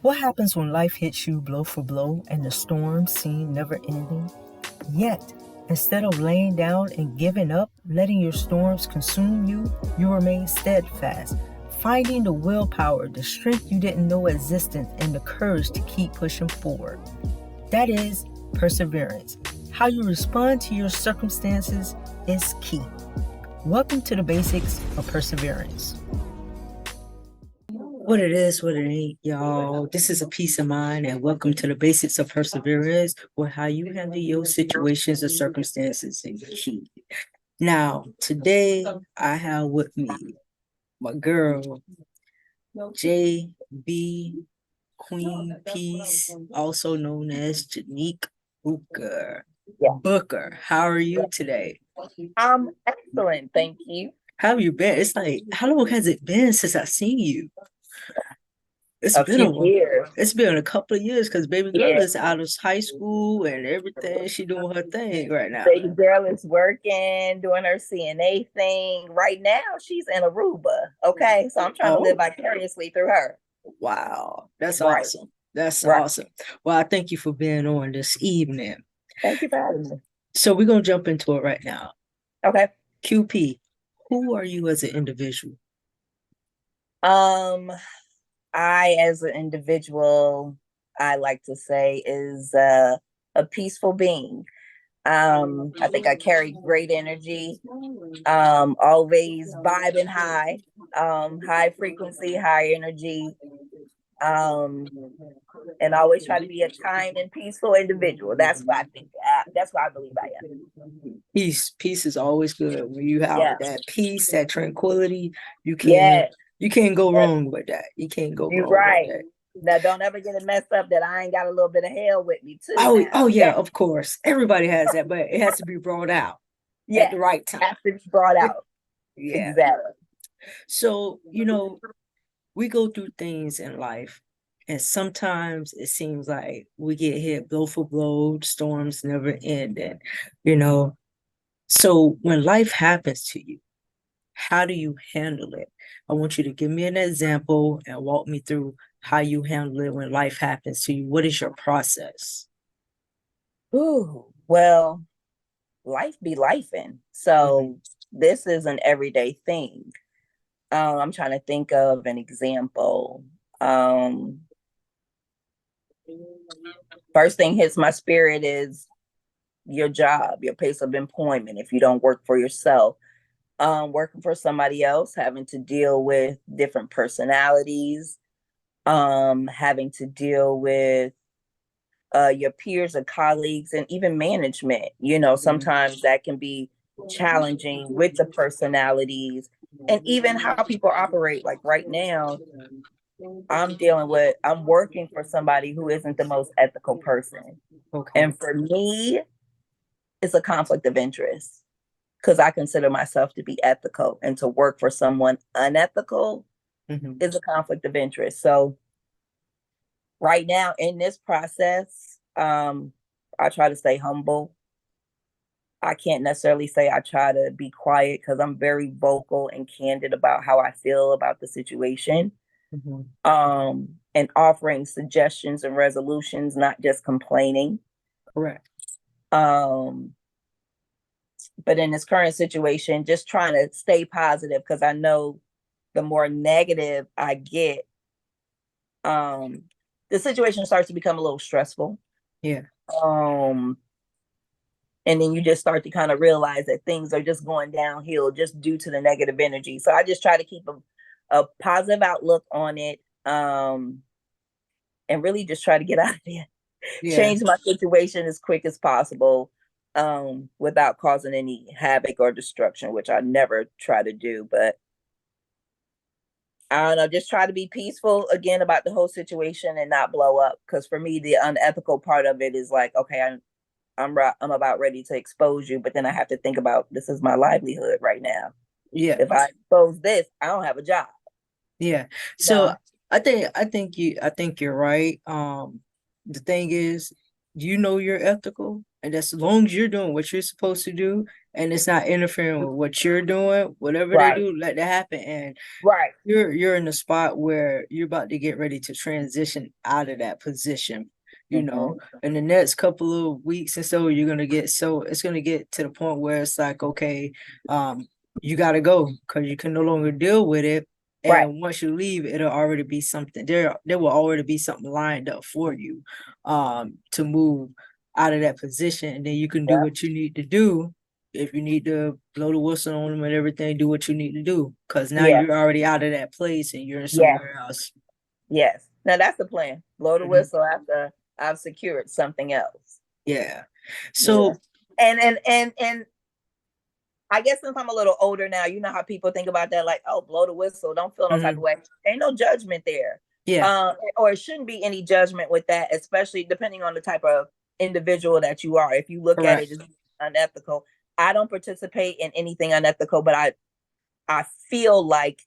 What happens when life hits you blow for blow and the storms seem never ending? Yet, instead of laying down and giving up, letting your storms consume you, you remain steadfast, finding the willpower, the strength you didn't know existed, and the courage to keep pushing forward. That is perseverance. How you respond to your circumstances is key. Welcome to the basics of perseverance. What it is, what it ain't, y'all. This is a peace of mind, and welcome to the basics of perseverance, where how you handle your situations and circumstances is key. Now, today I have with me my girl, JB QueenPeace, also known as Janique Booker. Yeah. Booker, how are you today? I'm excellent, thank you. How have you been? It's like, how long has it been since I've seen you? It's A been a few while. years. It's been a couple of years because baby girl Yeah. is out of high school and everything. She doing her thing right now. Baby girl is working, doing her CNA thing. Right now, she's in Aruba. Okay. So I'm trying to live vicariously through her. Wow. That's Right. awesome. That's Right. awesome. Well, I thank you for being on this evening. Thank you for having me. So we're going to jump into it right now. Okay. QP, who are you as an individual? I, as an individual, I like to say is a peaceful being. I think I carry great energy, always vibing high, high frequency, high energy, and always try to be a kind and peaceful individual. That's what I think. That's what I believe I am. Peace is always good. When you have that peace, that tranquility, you can't go wrong with that. You can't go You're wrong right. with that. Now, don't ever get it messed up that I ain't got a little bit of hell with me too. Oh yeah, of course. Everybody has that, but it has to be brought out at the right time. Has to be brought out. Yeah. Exactly. So, we go through things in life, and sometimes it seems like we get hit blow for blow, storms never end. And, so when life happens to you, how do you handle it? I want you to give me an example and walk me through how you handle it when life happens to you. What is your process? Ooh, well, life be lifing. So this is an everyday thing. I'm trying to think of an example. First thing hits my spirit is your job, your place of employment. If you don't work for yourself, working for somebody else, having to deal with different personalities, having to deal with your peers or colleagues, and even management. Sometimes that can be challenging with the personalities and even how people operate. Like right now, I'm working for somebody who isn't the most ethical person. Okay. And for me, it's a conflict of interest because I consider myself to be ethical, and to work for someone unethical is a conflict of interest. So right now in this process, I try to stay humble. I can't necessarily say I try to be quiet because I'm very vocal and candid about how I feel about the situation. And offering suggestions and resolutions, not just complaining. Correct. But in this current situation, just trying to stay positive because I know the more negative I get, the situation starts to become a little stressful. Yeah. And then you just start to kind of realize that things are just going downhill just due to the negative energy. So I just try to keep a positive outlook on it, and really just try to get out of there. Yeah. Change my situation as quick as possible, without causing any havoc or destruction, which I never try to do. But I don't know, just try to be peaceful again about the whole situation and not blow up. Because for me, the unethical part of it is like, okay, I'm about ready to expose you, but then I have to think about, this is my livelihood right now. Yeah. If I expose this, I don't have a job. Yeah. So I think you're right. The thing is, you know you're ethical And as long as you're doing what you're supposed to do and it's not interfering with what you're doing, whatever they Right. do, let that happen. And Right. you're in a spot where you're about to get ready to transition out of that position. You know, in the next couple of weeks and so you're gonna get it's gonna get to the point where it's like, okay, you gotta go because you can no longer deal with it. Right. And once you leave, it'll already be something there will already be something lined up for you to move out of that position, and then you can do Yeah. what you need to do. If you need to blow the whistle on them and everything, do what you need to do. Because now Yeah. you're already out of that place and you're in Yeah. somewhere else. Yes. Now that's the plan. Blow the Mhm. whistle after I've secured something else. Yeah. Yeah. So, And I guess since I'm a little older now, you know how people think about that, like, oh, blow the whistle, don't feel no type of way. Ain't no judgment there. yeah, Or it shouldn't be any judgment with that, especially depending on the type of individual that you are. If you look at it correct. as unethical, I don't participate in anything unethical, but I feel like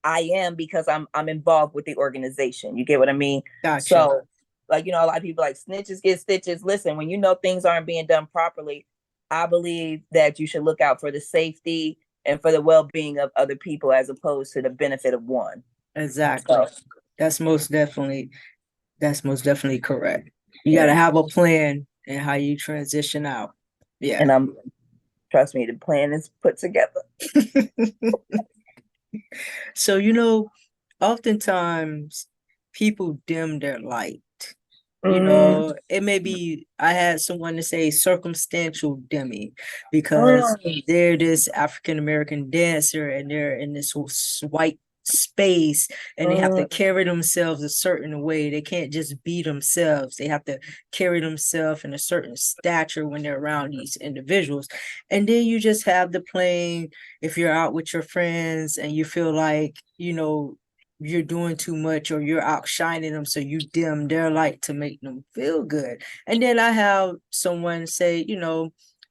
I am because I'm involved with the organization. You get what I mean? Gotcha. So, like, a lot of people like snitches get stitches. Listen, when you know things aren't being done properly, I believe that you should look out for the safety and for the well-being of other people as opposed to the benefit of one. Exactly. So, That's most definitely correct. You got to yeah. have a plan and how you transition out. Yeah. And trust me, the plan is put together. So, oftentimes people dim their light. It may be, I had someone to say circumstantial dimming because they're this African American dancer and they're in this white space and they have to carry themselves a certain way. They can't just be themselves. They have to carry themselves in a certain stature when they're around these individuals. And then you just have the plain, if you're out with your friends and you feel like, you're doing too much or you're outshining them, so you dim their light to make them feel good. And then I have someone say,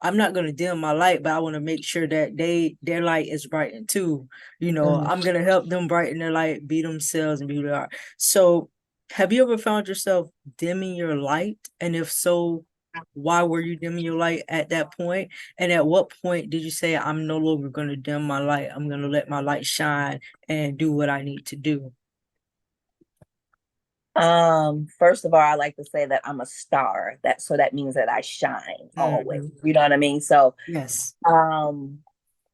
I'm not going to dim my light, but I want to make sure that their light is brightened too. I'm going to help them brighten their light, be themselves and be who they are. So have you ever found yourself dimming your light? And if so, why were you dimming your light at that point? And at what point did you say, I'm no longer going to dim my light, I'm going to let my light shine and do what I need to do? First of all, I like to say that I'm a star. That means that I shine always. You know what I mean? So Yes. I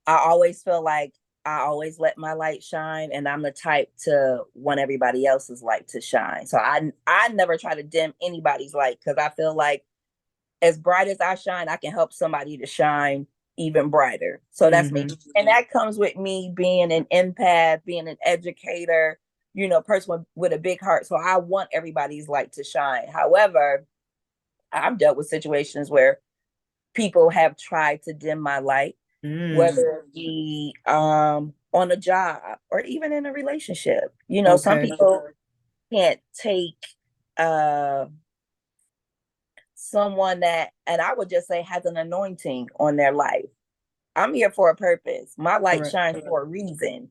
always feel like I always let my light shine, and I'm the type to want everybody else's light to shine. So I never try to dim anybody's light because I feel like as bright as I shine, I can help somebody to shine even brighter. So that's me. And that comes with me being an empath, being an educator, person with a big heart. So I want everybody's light to shine. However, I've dealt with situations where people have tried to dim my light, whether it be on a job or even in a relationship. Some Okay. people can't take uh someone that, and I would just say, has an anointing on their life. I'm here for a purpose. My light Correct. shines for a reason,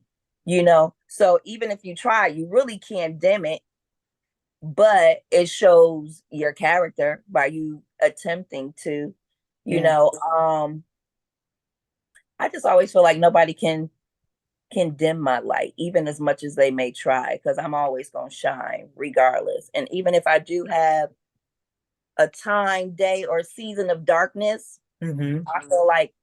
So even if you try, you really can't dim it, but it shows your character by you attempting to, you Yeah. know. I just always feel like nobody can dim my light, even as much as they may try, because I'm always gonna shine regardless. And even if I do have a time, day, or season of darkness, I feel like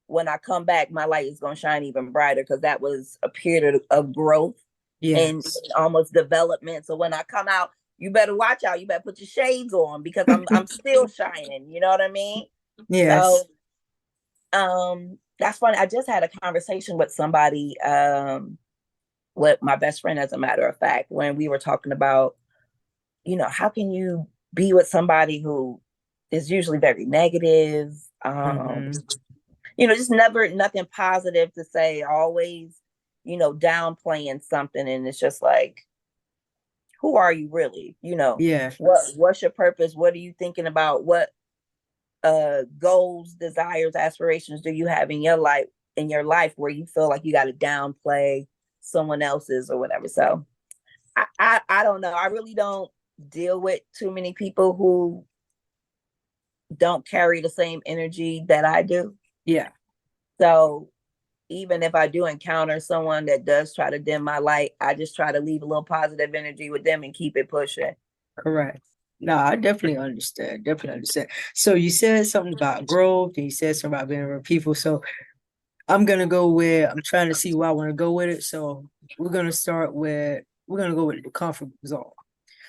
when I come back, my light is going to shine even brighter because that was a period of growth and Yes. almost development. So when I come out, you better watch out. You better put your shades on because I'm still shining. You know what I mean? So Yes. that's funny. I just had a conversation with somebody, with my best friend, as a matter of fact, when we were talking about, how can you be with somebody who is usually very negative, just never nothing positive to say, always, downplaying something. And it's just like, who are you really? Yeah. What's your purpose? What are you thinking about? What goals, desires, aspirations do you have in your life where you feel like you got to downplay someone else's or whatever? So I don't know. I really don't deal with too many people who don't carry the same energy that I do. Yeah. So even if I do encounter someone that does try to dim my light, I just try to leave a little positive energy with them and keep it pushing. Correct. No, I definitely understand. Definitely understand. So you said something about growth, and you said something about being around people. So I'm gonna go with, I'm trying to see where I want to go with it. So we're gonna go with the comfort zone.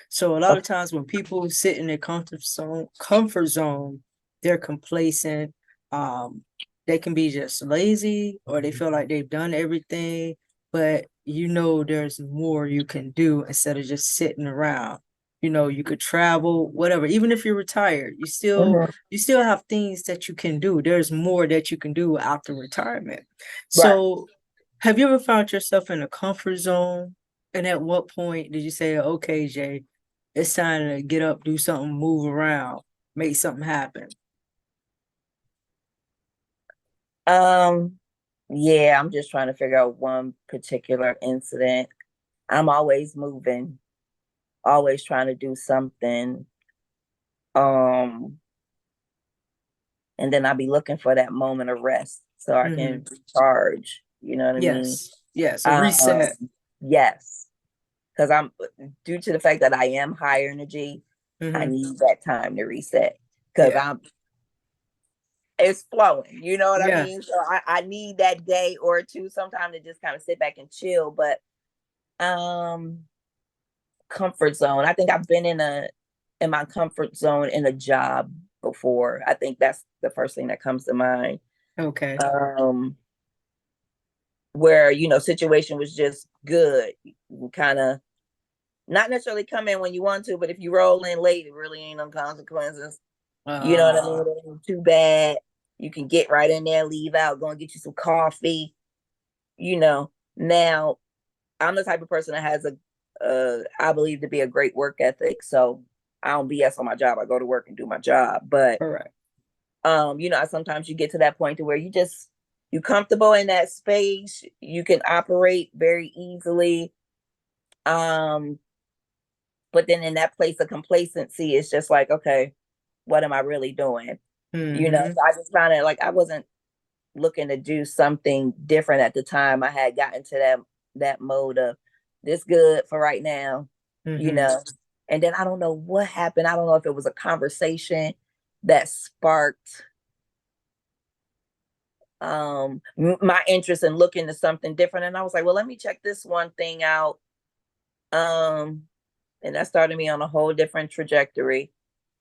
So a lot of times when people sit in their comfort zone, they're complacent. Um, they can be just lazy, or they feel like they've done everything, but there's more you can do instead of just sitting around. You could travel, whatever. Even if you're retired, Mhm. you still have things that you can do. There's more that you can do after retirement. Right. So have you ever found yourself in a comfort zone? And at what point did you say, okay, Jay, it's time to get up, do something, move around, make something happen? Yeah, I'm just trying to figure out one particular incident. I'm always moving, always trying to do something. Um, and then I'll be looking for that moment of rest so I Mm-hmm. can recharge. You know what I mean? Yes. Yes. A reset. Um, yes, because I'm due to the fact that I am higher energy, I Mm-hmm. need that time to reset because Yeah. it's flowing. You know what I Yeah. mean? So I need that day or two sometime to just kind of sit back and chill. But um comfort zone. I think I've been in my comfort zone in a job before. I think that's the first thing that comes to mind. Okay. Um where, situation was just good. You kind of not necessarily come in when you want to, but if you roll in late, it really ain't no consequences. You know what I mean? Uh, It ain't too bad. You can get right in there, leave out, go and get you some coffee. Now I'm the type of person that has I believe to be a great work ethic. So I don't BS on my job. I go to work and do my job. But correct. sometimes you get to that point to where you comfortable in that space. You can operate very easily. Um, but then in that place of complacency, it's just like, okay, what am I really doing? Mm-hmm. So I just found it like I wasn't looking to do something different at the time. I had gotten to that mode of this good for right now, you Mm-hmm. know. And then I don't know what happened. I don't know if it was a conversation that sparked my interest in looking to something different. And I was like, well, let me check this one thing out. Um, and that started me on a whole different trajectory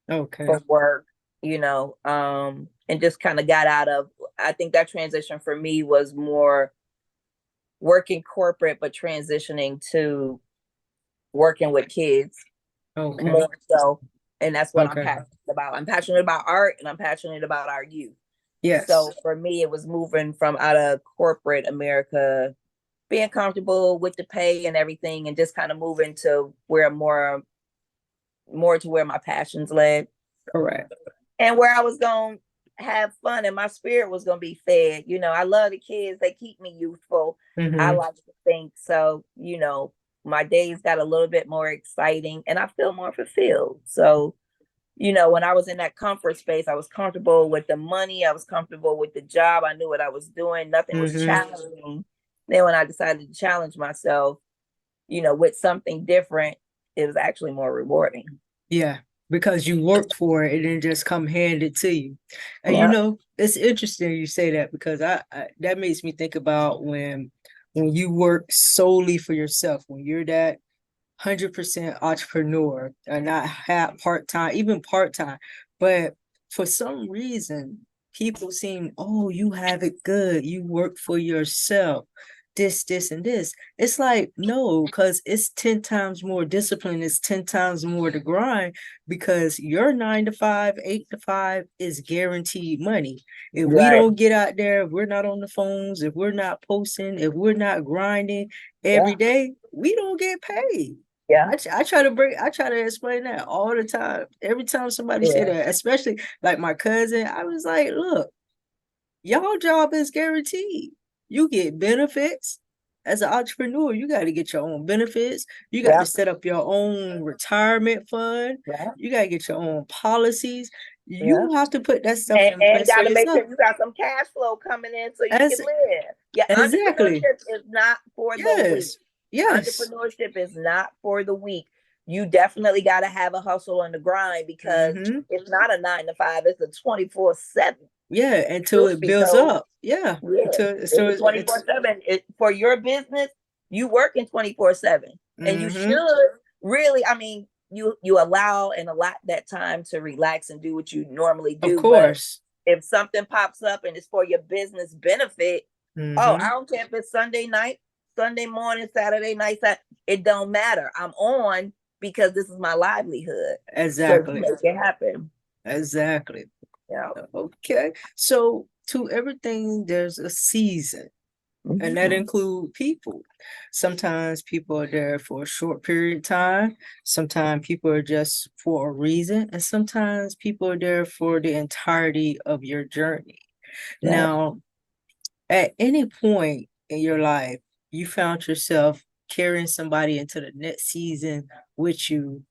Okay. for work, and just kind of got out of, I think that transition for me was more working corporate, but transitioning to working with kids Okay. more so. And that's what I'm Okay. passionate about. I'm passionate about art and I'm passionate about our youth. So Yes. for me, it was moving from out of corporate America, being comfortable with the pay and everything, and just kind of moving to where more to where my passions led Correct. and where I was going to have fun and my spirit was going to be fed. I love the kids. They keep me youthful. I Mm-hmm. like to think so, my days got a little bit more exciting and I feel more fulfilled. So, when I was in that comfort space, I was comfortable with the money. I was comfortable with the job. I knew what I was doing. Nothing was Mm-hmm. challenging. Then when I decided to challenge myself, with something different, it was actually more rewarding. Yeah, because you worked for it, it didn't just come handed to you. And Yeah. it's interesting you say that, because I that makes me think about when you work solely for yourself, when you're that 100% entrepreneur, and not have part-time, even part-time. But for some reason, people seem, oh, you have it good. You work for yourself. This, and this. It's like, no, because it's 10 times more discipline. It's 10 times more to grind, because your 9 to 5, 8 to 5 is guaranteed money. If we Right. don't get out there, if we're not on the phones, if we're not posting, if we're not grinding every Yeah. day, we don't get paid. Yeah. I try to explain that all the time. Every time somebody say Yeah. that, especially like my cousin, I was like, look, y'all job is guaranteed. You get benefits. As an entrepreneur, you got to get your own benefits. You got to Yeah. set up your own retirement fund. Yeah. You got to get your own policies. You have to put that stuff in And place for got to make yourself. sure you got some cash flow coming in so you As can live. Yeah, exactly. entrepreneurship is not for the weak. Yes. Yes. Entrepreneurship is not for the weak. You definitely got to have a hustle and the grind because Mm-hmm. it's not a 9 to 5, it's a 24/7. Yeah, until Truth it be builds told, up. Yeah. yeah, Until it's so a it's 24/7. For your business, you working 24/7, and you mm-hmm. should really. I mean, you allow and allot that time to relax and do what you normally Of do. But course. if something pops up and it's for your business benefit, oh, I Mm-hmm. don't care if it's Sunday night, Sunday morning, Saturday night, it don't matter. I'm on because this is my livelihood. So Exactly. make it happen. Exactly. Yeah. Okay. So to everything, there's a season, and that Mm-hmm. includes people. Sometimes people are there for a short period of time. Sometimes people are just for a reason, and sometimes people are there for the entirety of your journey. Yeah. Now, at any point in your life, you found yourself carrying somebody into the next season with you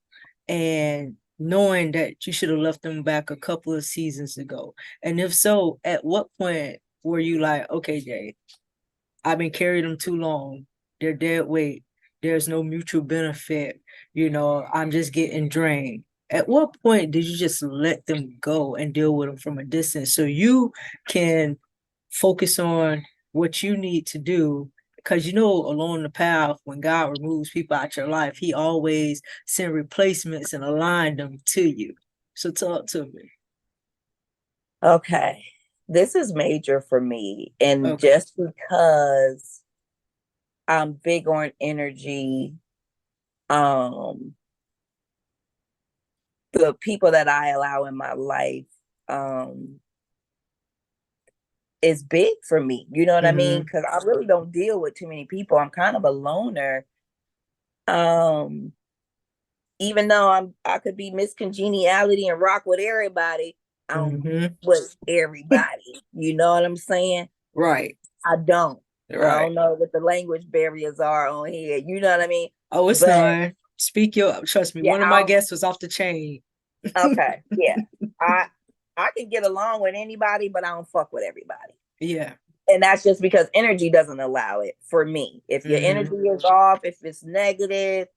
and knowing that you should have left them back a couple of seasons ago? And if so, at what point were you like, okay, Jay, I've been carrying them too long. They're dead weight. There's no mutual benefit. I'm just getting drained. At what point did you just let them go and deal with them from a distance so you can focus on what you need to do? Because along the path, when God removes people out your life, He always send replacements and align them to you. So talk to me. Okay. This is major for me. And Okay. just because I'm big on energy, um, the people that I allow in my life, um, is big for me. You know what I mean? Mm-hmm. Because I really don't deal with too many people. I'm kind of a loner. Um, Even though I could be Miss Congeniality and rock with everybody, I don't Mm-hmm. with everybody. You know what I'm saying? Right. I don't. I Right. don't know what the language barriers are on here. You know what I mean? Oh, it's But not. Trust me, yeah, one of my guests was off the chain. okay, yeah. I I can get along with anybody, but I don't fuck with everybody. Yeah. And that's just because energy doesn't allow it for me. If your Mm-hmm. energy is off, if it's negative,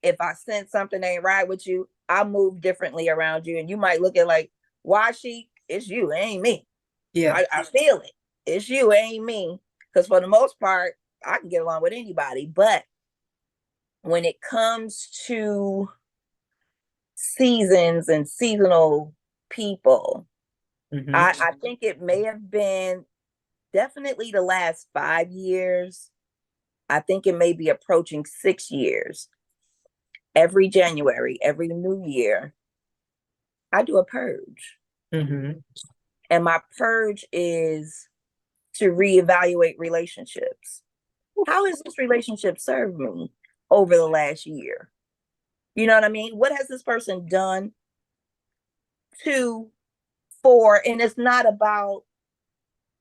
if I sense something ain't right with you, I move differently around you. And you might look at like, why she? It's you, it ain't me. Yeah. I feel it. It's you, it ain't me. Because for the most part, I can get along with anybody. But when it comes to seasons and seasonal people, Mm-hmm. I think it may have been definitely the last 5 years. I think it may be approaching 6 years. Every January, every new year, I do a purge. Mm-hmm. And my purge is to reevaluate relationships. How has this relationship served me over the last year? You know what I mean? What has this person done to, for, and it's not about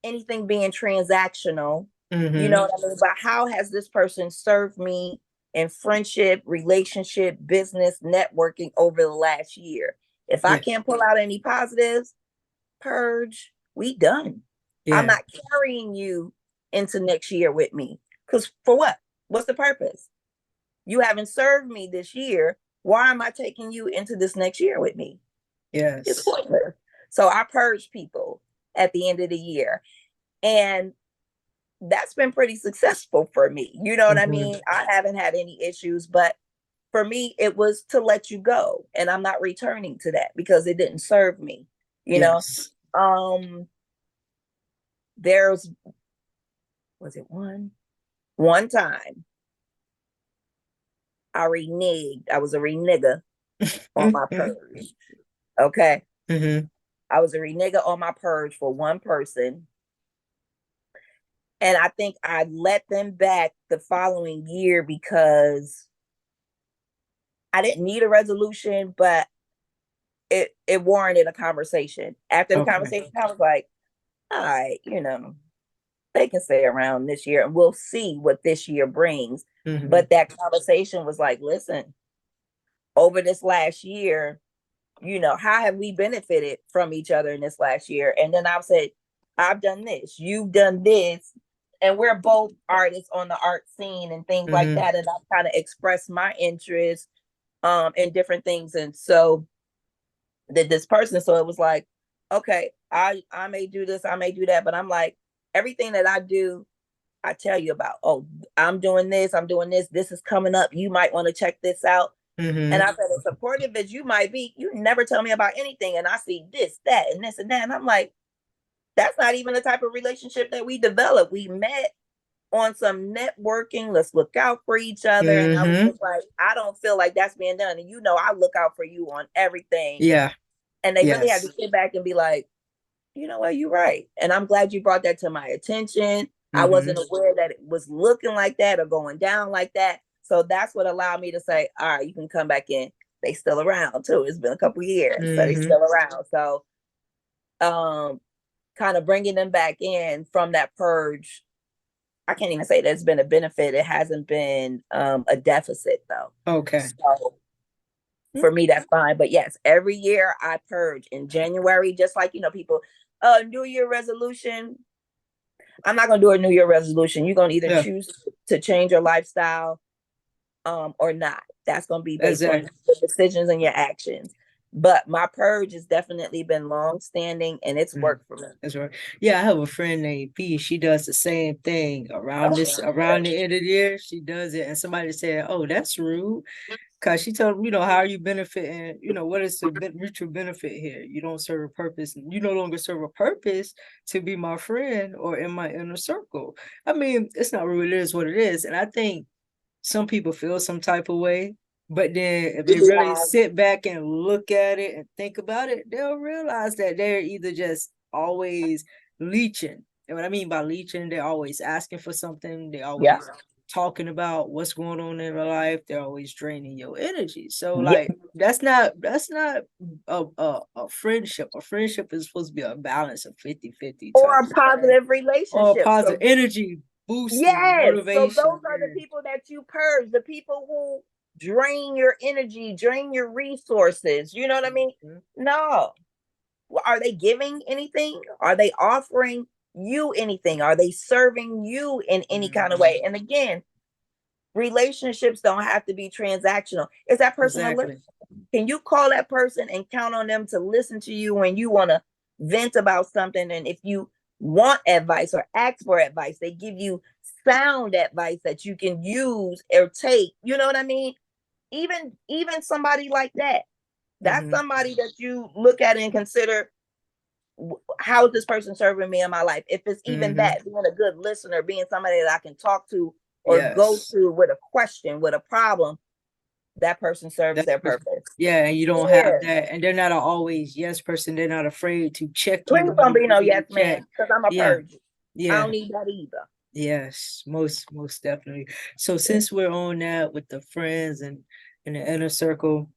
anything being transactional. You Mm-hmm. know what I mean? But how has this person served me in friendship, relationship, business, networking over the last year? If I Yeah. can't pull out any positives, purge, we done. I'm Yeah. not carrying you into next year with me. Because for what? What's the purpose? You haven't served me this year. Why am I taking you into this next year with me? It's Yes. pointless. So I purge people at the end of the year. And that's been pretty successful for me. You know what I Mm-hmm. mean? I haven't had any issues, but for me, it was to let you go. And I'm not returning to that because it didn't serve me. You know, Yes. um, there's was it one time I was a renegger on my purge. Okay. Mm-hmm. I was a renegger on my purge for one person. And I think I let them back the following year because I didn't need a resolution, but it warranted a conversation. After the Okay. conversation, I was like, all right, they can stay around this year and we'll see what this year brings. Mm-hmm. But that conversation was like, listen, over this last year, how have we benefited from each other in this last year? And then I've said, I've done this, you've done this, and we're both artists on the art scene and things like that. And I've kind of expressed my interest in different things. And so did this person. So it was like, okay, I may do this, I may do that, but I'm like, everything that I do, I tell you about. Oh, I'm doing this, this is coming up, you might want to check this out. And I said, as supportive as you might be, you never tell me about anything, and I see this, that, and this and that, and I'm like, that's not even the type of relationship that we developed. We met on some networking, let's look out for each other. And I was just like, I don't feel like that's being done. And I look out for you on everything. Yeah. And they really had to sit back and be like, you know what, you're right. And I'm glad you brought that to my attention. I wasn't aware that it was looking like that or going down like that. So that's what allowed me to say, all right, you can come back in. They still around too. It's been a couple of years, so they still around. So kind of bringing them back in from that purge, I can't even say that it's been a benefit. It hasn't been a deficit though. Okay. So for me, that's fine. But yes, every year I purge in January, just like, people, New Year resolution. I'm not going to do a New Year resolution. You're going to either choose to change your lifestyle or not. That's going to be based on your decisions and your actions. But my purge has definitely been long-standing, and it's worked for me. That's right. Yeah, I have a friend named P. She does the same thing around the end of the year. She does it, and somebody said, "Oh, that's rude," because she told them, how are you benefiting? What is the mutual benefit here? You don't serve a purpose. You no longer serve a purpose to be my friend or in my inner circle. I mean, it's not rude. It is what it is, and I think some people feel some type of way. But then if they really sit back and look at it and think about it, they'll realize that they're either just always leeching. And what I mean by leeching, they're always asking for something. They're always talking about what's going on in their life. They're always draining your energy. So like that's not a friendship. A friendship is supposed to be a balance of 50-50. Or a positive relationship. Or positive energy boosting, motivation. So those are the people that you purge, the people who drain your energy, drain your resources. You know what I mean? No. Are they giving anything? Are they offering you anything? Are they serving you in any kind of way? And again, relationships don't have to be transactional. Is that person a listener? Can you call that person and count on them to listen to you when you want to vent about something? And if you want advice or ask for advice, they give you sound advice that you can use or take. You know what I mean? Even somebody like that, that's somebody that you look at and consider, how is this person serving me in my life? If it's even that, being a good listener, being somebody that I can talk to or go to with a question, with a problem, that person serves their purpose. Yeah, and you don't have that, and they're not always yes person. They're not afraid to check you. Please don't be no yes man, because I'm a purge. Yeah, I don't need that either. Yes, most definitely. So since we're on that with the friends and in the inner circle,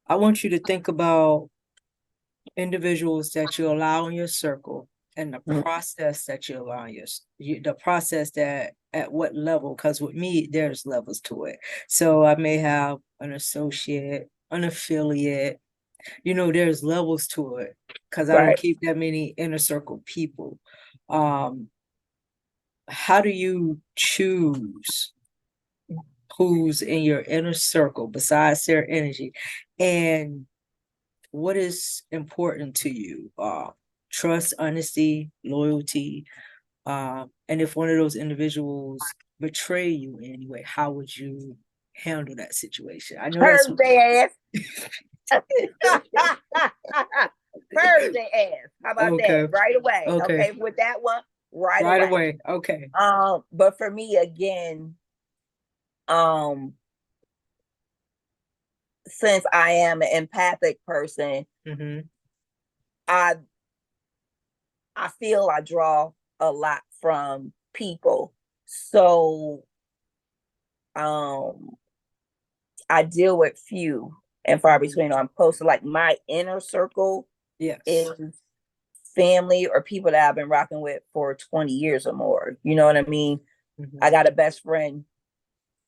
I want you to think about individuals that you allow in your circle and the process that you allow the process that at what level, because with me, there's levels to it. So I may have an associate, an affiliate, there's levels to it because I don't keep that many inner circle people. How do you choose who's in your inner circle besides their energy, and what is important to you? Trust, honesty, loyalty, and if one of those individuals betray you in any way, how would you handle that situation? I know that's their ass. Purge their ass. How about that? Right away. Okay, with that one, right away. Okay. But for me, again, since I am an empathic person, I feel I draw a lot from people. So I deal with few and far between. I'm close to, like, my inner circle is family or people that I've been rocking with for 20 years or more. You know what I mean? I got a best friend,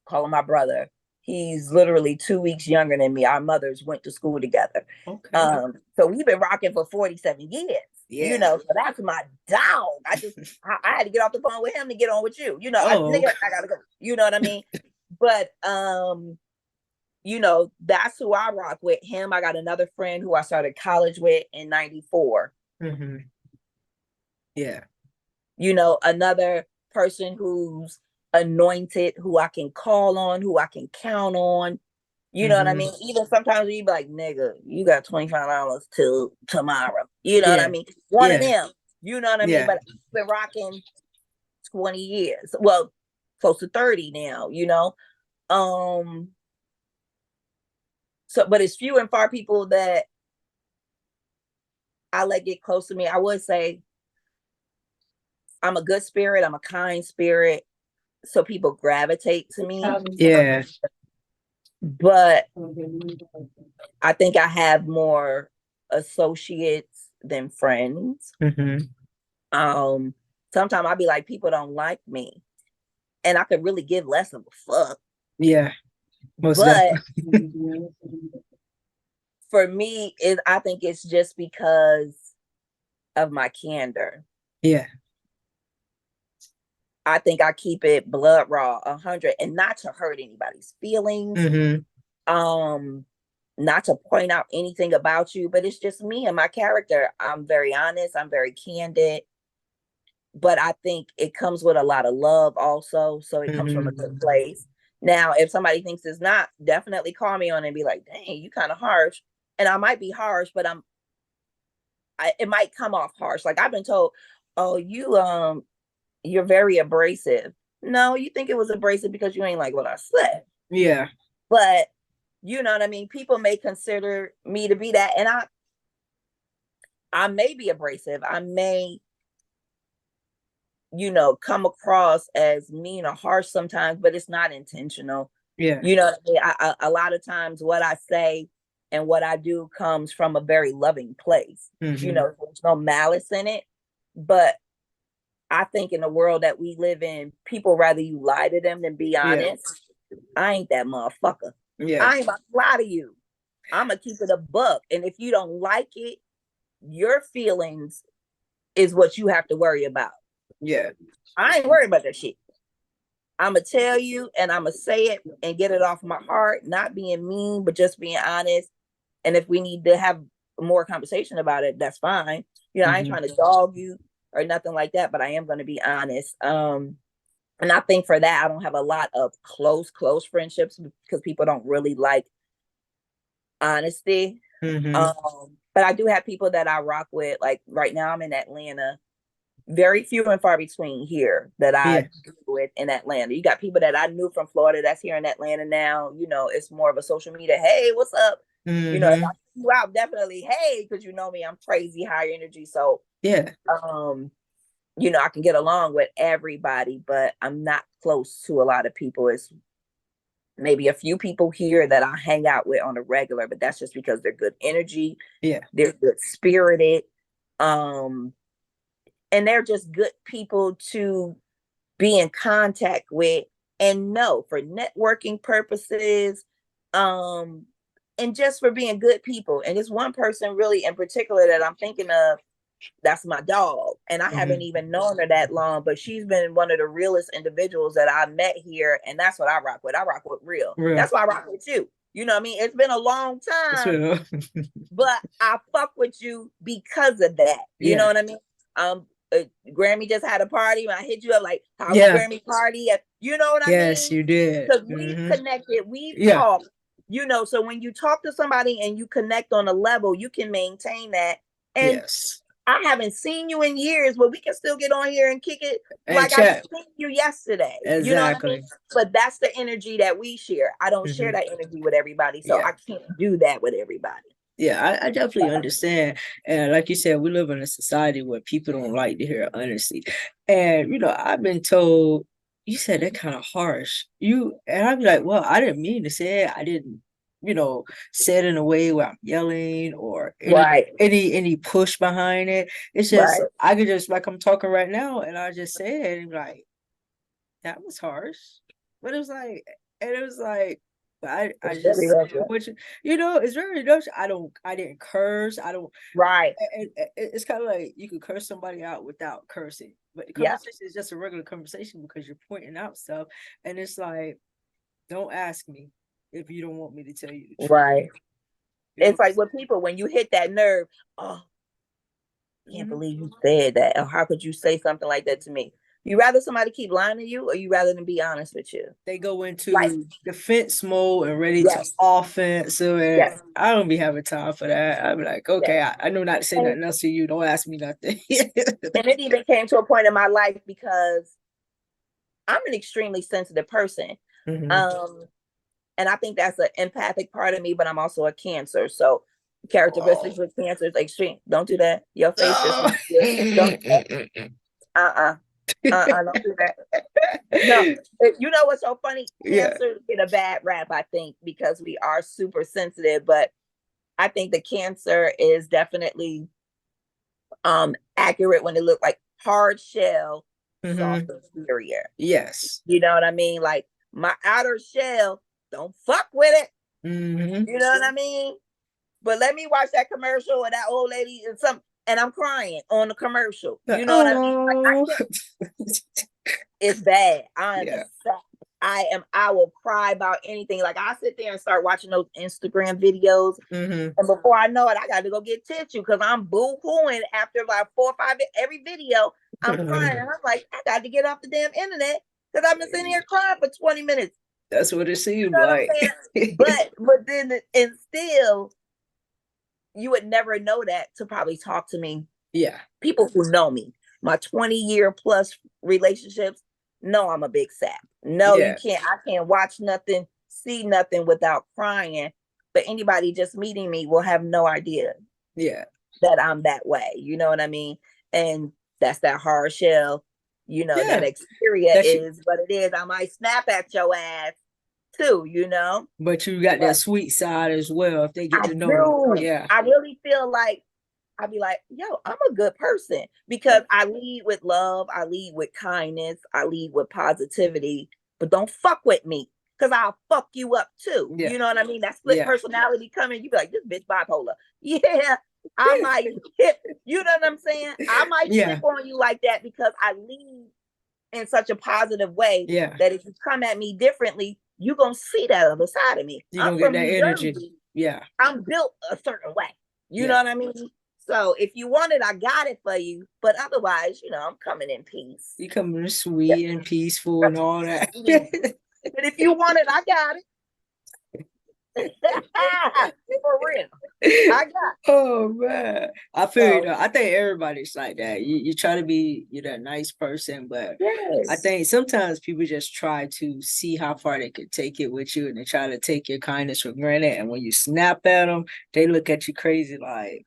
call him my brother. He's literally 2 weeks younger than me. Our mothers went to school together. Okay. So we've been rocking for 47 years. You know, so that's my dog. I had to get off the phone with him to get on with you. You know, Okay. I gotta go. You know what I mean? But you know, that's who I rock with. Him. I got another friend who I started college with in '94. Yeah. You know, another person who's anointed, who I can call on, who I can count on. You know what I mean? Even sometimes you be like, nigga, you got $25 till tomorrow. You know what I mean? One of them. You know what I mean? But I've been rocking 20 years. Well, close to 30 now, you know. So but it's few and far people that I let get close to me. I would say I'm a good spirit, I'm a kind spirit. So people gravitate to me. Yeah. But I think I have more associates than friends. Sometimes I'll be like, people don't like me. And I could really give less of a fuck. Yeah. Most but definitely. For me, I think it's just because of my candor. Yeah. I think I keep it blood raw, 100, and not to hurt anybody's feelings. Not to point out anything about you, but it's just me and my character. I'm very honest. I'm very candid. But I think it comes with a lot of love also. So it comes from a good place. Now, if somebody thinks it's not, definitely call me on it and be like, dang, you kind of harsh. And I might be harsh, but it might come off harsh. Like I've been told, oh, you're very abrasive. No, you think it was abrasive because you ain't like what I said. Yeah. But you know what I mean? People may consider me to be that. And I may be abrasive. I may, you know, come across as mean or harsh sometimes, but it's not intentional. Yeah. You know what I mean? A lot of times what I say and what I do comes from a very loving place. You know, there's no malice in it. But I think in the world that we live in, people rather you lie to them than be honest. I ain't that motherfucker. I ain't about to lie to you. I'm gonna keep it a buck. And if you don't like it, your feelings is what you have to worry about. Yeah. I ain't worried about that shit. I'm gonna tell you and I'm gonna say it and get it off my heart, not being mean, but just being honest. And if we need to have more conversation about it, that's fine. You know, I ain't trying to dog you or nothing like that, but I am gonna be honest. And I think for that, I don't have a lot of close friendships because people don't really like honesty. But I do have people that I rock with. Like right now, I'm in Atlanta. Very few and far between here that I do with in Atlanta. You got people that I knew from Florida that's here in Atlanta now. You know, it's more of a social media. Hey, what's up? You know, if I see you out, definitely, hey, because you know me, I'm crazy high energy. So you know, I can get along with everybody, but I'm not close to a lot of people. It's maybe a few people here that I hang out with on a regular, but that's just because they're good energy. Yeah. They're good spirited. And they're just good people to be in contact with and know for networking purposes. And just for being good people. And there's one person really in particular that I'm thinking of. That's my dog. And I haven't even known her that long, but she's been one of the realest individuals that I met here. And that's what I rock with. I rock with real. That's why I rock with you. You know what I mean? It's been a long time, but I fuck with you because of that. You know what I mean? Grammy just had a party. When I hit you up like, how was Grammy party? You know what I mean? Yes, you did. Because we've connected, we've talked, you know, so when you talk to somebody and you connect on a level, you can maintain that. And I haven't seen you in years, but we can still get on here and kick it and like I seen you yesterday. Exactly. You know what I mean? But that's the energy that we share. I don't share that energy with everybody, so I can't do that with everybody. Yeah, I definitely understand. And like you said, we live in a society where people don't like to hear honesty. And, you know, I've been told, you said that kind of harsh. And I'd be like, well, I didn't mean to say it. I didn't, you know, say it in a way where I'm yelling or any push behind it. It's just, I could just, like I'm talking right now, and I just say it and like, that was harsh. But it was like, But I It's very just, hurtful. which, you know, it's very Dutch. I didn't curse. I don't, Right. it's kind of like you could curse somebody out without cursing, but the Yeah. conversation is just a regular conversation because you're pointing out stuff. And it's like, don't ask me if you don't want me to tell you the truth. Right. You know? It's like with people, when you hit that nerve, oh, can't believe you said that. Or how could you say something like that to me? You rather somebody keep lying to you, or you rather them be honest with you? They go into Like, defense mode and ready to yes, offense. So yes, I don't be having time for that. I'm like, yes. okay, I know not to say And, nothing else to you. Don't ask me nothing. and it even came to a point in my life because I'm an extremely sensitive person. Um, and I think that's an empathic part of me, but I'm also a Cancer. So characteristics with Cancer is extreme. Don't do that. Your face just went. Don't. Don't do that. No, you know what's so funny? Yeah. Cancer get a bad rap, I think, because we are super sensitive. But I think the Cancer is definitely accurate when it look like hard shell, soft exterior. Yes. You know what I mean? Like my outer shell, don't fuck with it. You know what I mean? But let me watch that commercial with that old lady and I'm crying on the commercial. You know what I mean? Like, it's bad. I am Yeah. I will cry about anything. Like I sit there and start watching those Instagram videos. And before I know it, I got to go get tissue because I'm boo-hooing after like 4 or 5 every video. I'm crying. And I'm like, I got to get off the damn internet because I've been sitting here crying for 20 minutes. That's what it seems you know like. but then and still, you would never know that to probably talk to me. Yeah. People who know me, my 20-year plus relationships, know I'm a big sap. No, you can't. I can't watch nothing, see nothing without crying. But anybody just meeting me will have no idea. Yeah. That I'm that way. You know what I mean? And that's that hard shell. You know, that exterior is what it is. I might snap at your ass too, you know. But you got that sweet side as well. If they get to know you. Yeah. I really feel like I'd be like, yo, I'm a good person because I lead with love, I lead with kindness, I lead with positivity, but don't fuck with me because I'll fuck you up too. You know what I mean? That split personality coming, you be like, this bitch bipolar. Yeah, I might, you know what I'm saying? I might flip on you like that because I lead in such a positive way that if you come at me differently, you're going to see that other side of me. You don't get that energy. Yeah. I'm built a certain way. You know what I mean? So if you want it, I got it for you. But otherwise, you know, I'm coming in peace. You coming sweet and peaceful and all that. But if you want it, I got it. For real. I got it. Oh man. I feel you though. I think everybody's like that. You try to be that nice person, but I think sometimes people just try to see how far they could take it with you and they try to take your kindness for granted. And when you snap at them, they look at you crazy they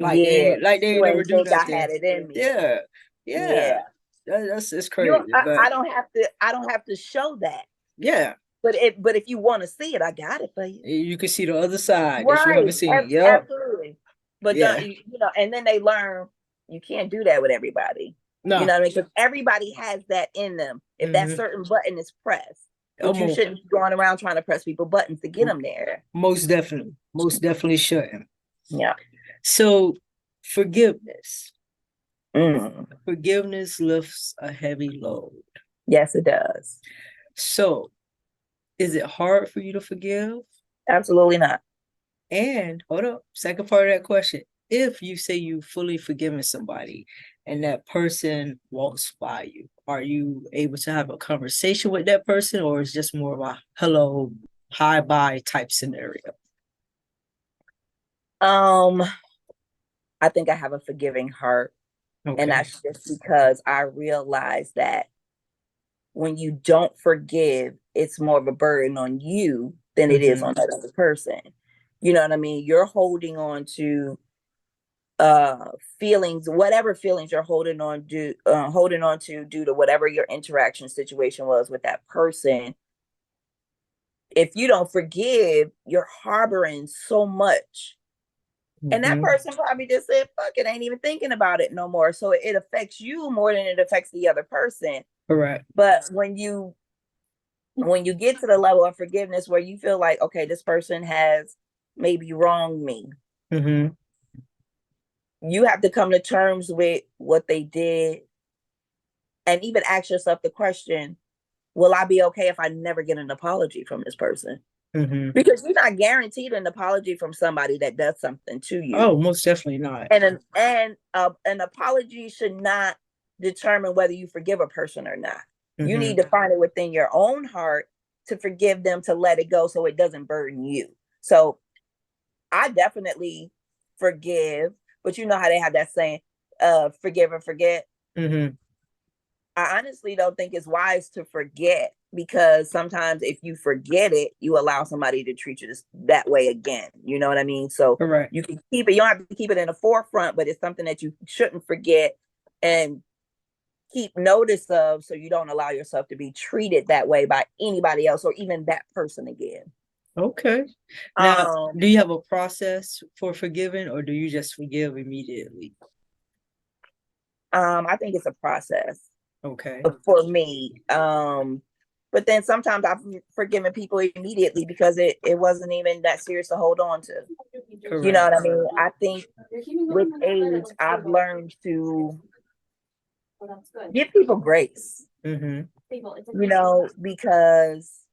never do nothing. I had it in me. Yeah. That's it's crazy. I don't have to show that. Yeah. But if you want to see it, I got it for you. You can see the other side that you haven't seen. Absolutely. But you know, and then they learn you can't do that with everybody. No. You know what I mean? Because everybody has that in them. If that certain button is pressed, but you shouldn't be going around trying to press people buttons to get them there. Most definitely shouldn't. Yeah. So forgiveness. Forgiveness lifts a heavy load. Yes, it does. So is it hard for you to forgive? Absolutely not. And hold up, second part of that question. If you say you fully forgiven somebody and that person walks by you, are you able to have a conversation with that person, or is it just more of a hello, hi, bye type scenario? I think I have a forgiving heart. Okay. And that's just because I realize that when you don't forgive, it's more of a burden on you than it is on that other person. You know what I mean? You're holding on to feelings, whatever feelings you're holding on to due to whatever your interaction situation was with that person. If you don't forgive, you're harboring so much. And that person probably just said, fuck it, ain't even thinking about it no more. So it affects you more than it affects the other person. Correct. But when you when you get to the level of forgiveness where you feel like, okay, this person has maybe wronged me, you have to come to terms with what they did and even ask yourself the question, will I be okay if I never get an apology from this person? Because you're not guaranteed an apology from somebody that does something to you. Oh, most definitely not. And an apology should not determine whether you forgive a person or not. You need to find it within your own heart to forgive them, to let it go so it doesn't burden you. So I definitely forgive, but you know how they have that saying, forgive and forget. I honestly don't think it's wise to forget, because sometimes if you forget it, you allow somebody to treat you that way again. You know what I mean? So you can keep it. You don't have to keep it in the forefront, but it's something that you shouldn't forget and keep notice of, so you don't allow yourself to be treated that way by anybody else or even that person again. Okay. Now, do you have a process for forgiving, or do you just forgive immediately? I think it's a process. Okay. For me. But then sometimes I've forgiven people immediately because it wasn't even that serious to hold on to. Correct. You know what I mean? I think with age, I've learned to give people grace. You know, because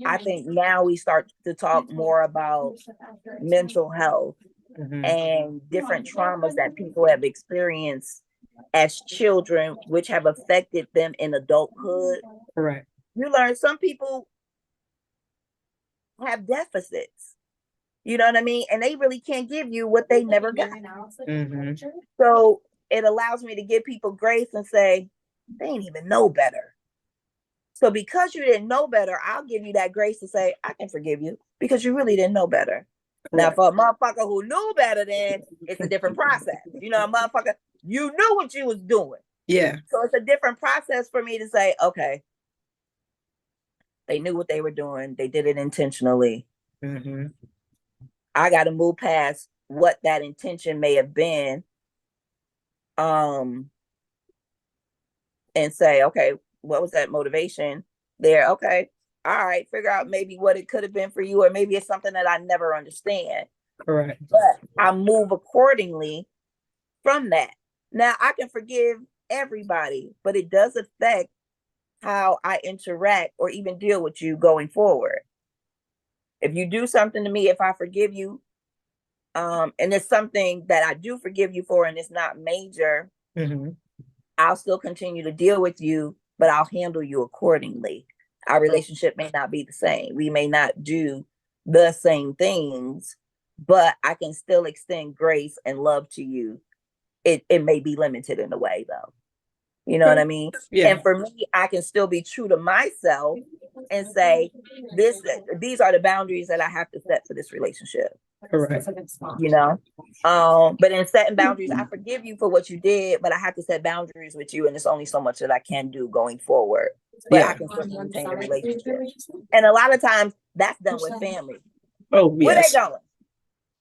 I think now we start to talk more about mental health and different traumas that people have experienced as children, which have affected them in adulthood. Correct. You learn some people have deficits, you know what I mean? And they really can't give you what they never got. So it allows me to give people grace and say, they ain't even know better. So because you didn't know better, I'll give you that grace to say, I can forgive you because you really didn't know better. Now, for a motherfucker who knew better, then it's a different process. You know, a motherfucker, you knew what you was doing. Yeah. So it's a different process for me to say, okay, they knew what they were doing. They did it intentionally. I got to move past what that intention may have been. And say, okay, what was that motivation there? Okay. All right. Figure out maybe what it could have been for you, or maybe it's something that I never understand. Correct. But I move accordingly from that. Now I can forgive everybody, but it does affect how I interact or even deal with you going forward. If you do something to me, if I forgive you, and it's something that I do forgive you for, and it's not major, I'll still continue to deal with you, but I'll handle you accordingly. Our relationship may not be the same. We may not do the same things, but I can still extend grace and love to you. It may be limited in a way, though. You know what I mean? Yeah. And for me, I can still be true to myself and say, these are the boundaries that I have to set for this relationship. Correct. You know? But in setting boundaries, I forgive you for what you did, but I have to set boundaries with you, and there's only so much that I can do going forward. But I can still maintain the relationship. And a lot of times that's done with family. Oh, yes. Where they going?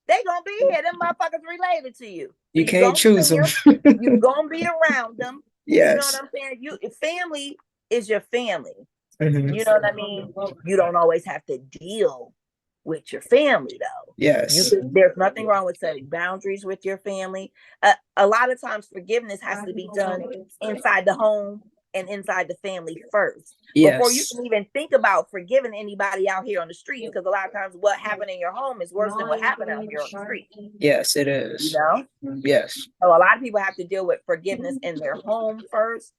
They gonna be here. Them motherfuckers related to you. So you can't choose them. You're gonna be around them. Yes. You know what I'm saying? Family is your family. You know what I mean? You don't always have to deal with your family, though. Yes. There's nothing wrong with setting boundaries with your family. A lot of times forgiveness has to be done inside the home and inside the family first. Yes. Before you can even think about forgiving anybody out here on the street, because a lot of times what happened in your home is worse than what happened out here on the street. Yes, it is. You know? Yes. So a lot of people have to deal with forgiveness in their home first.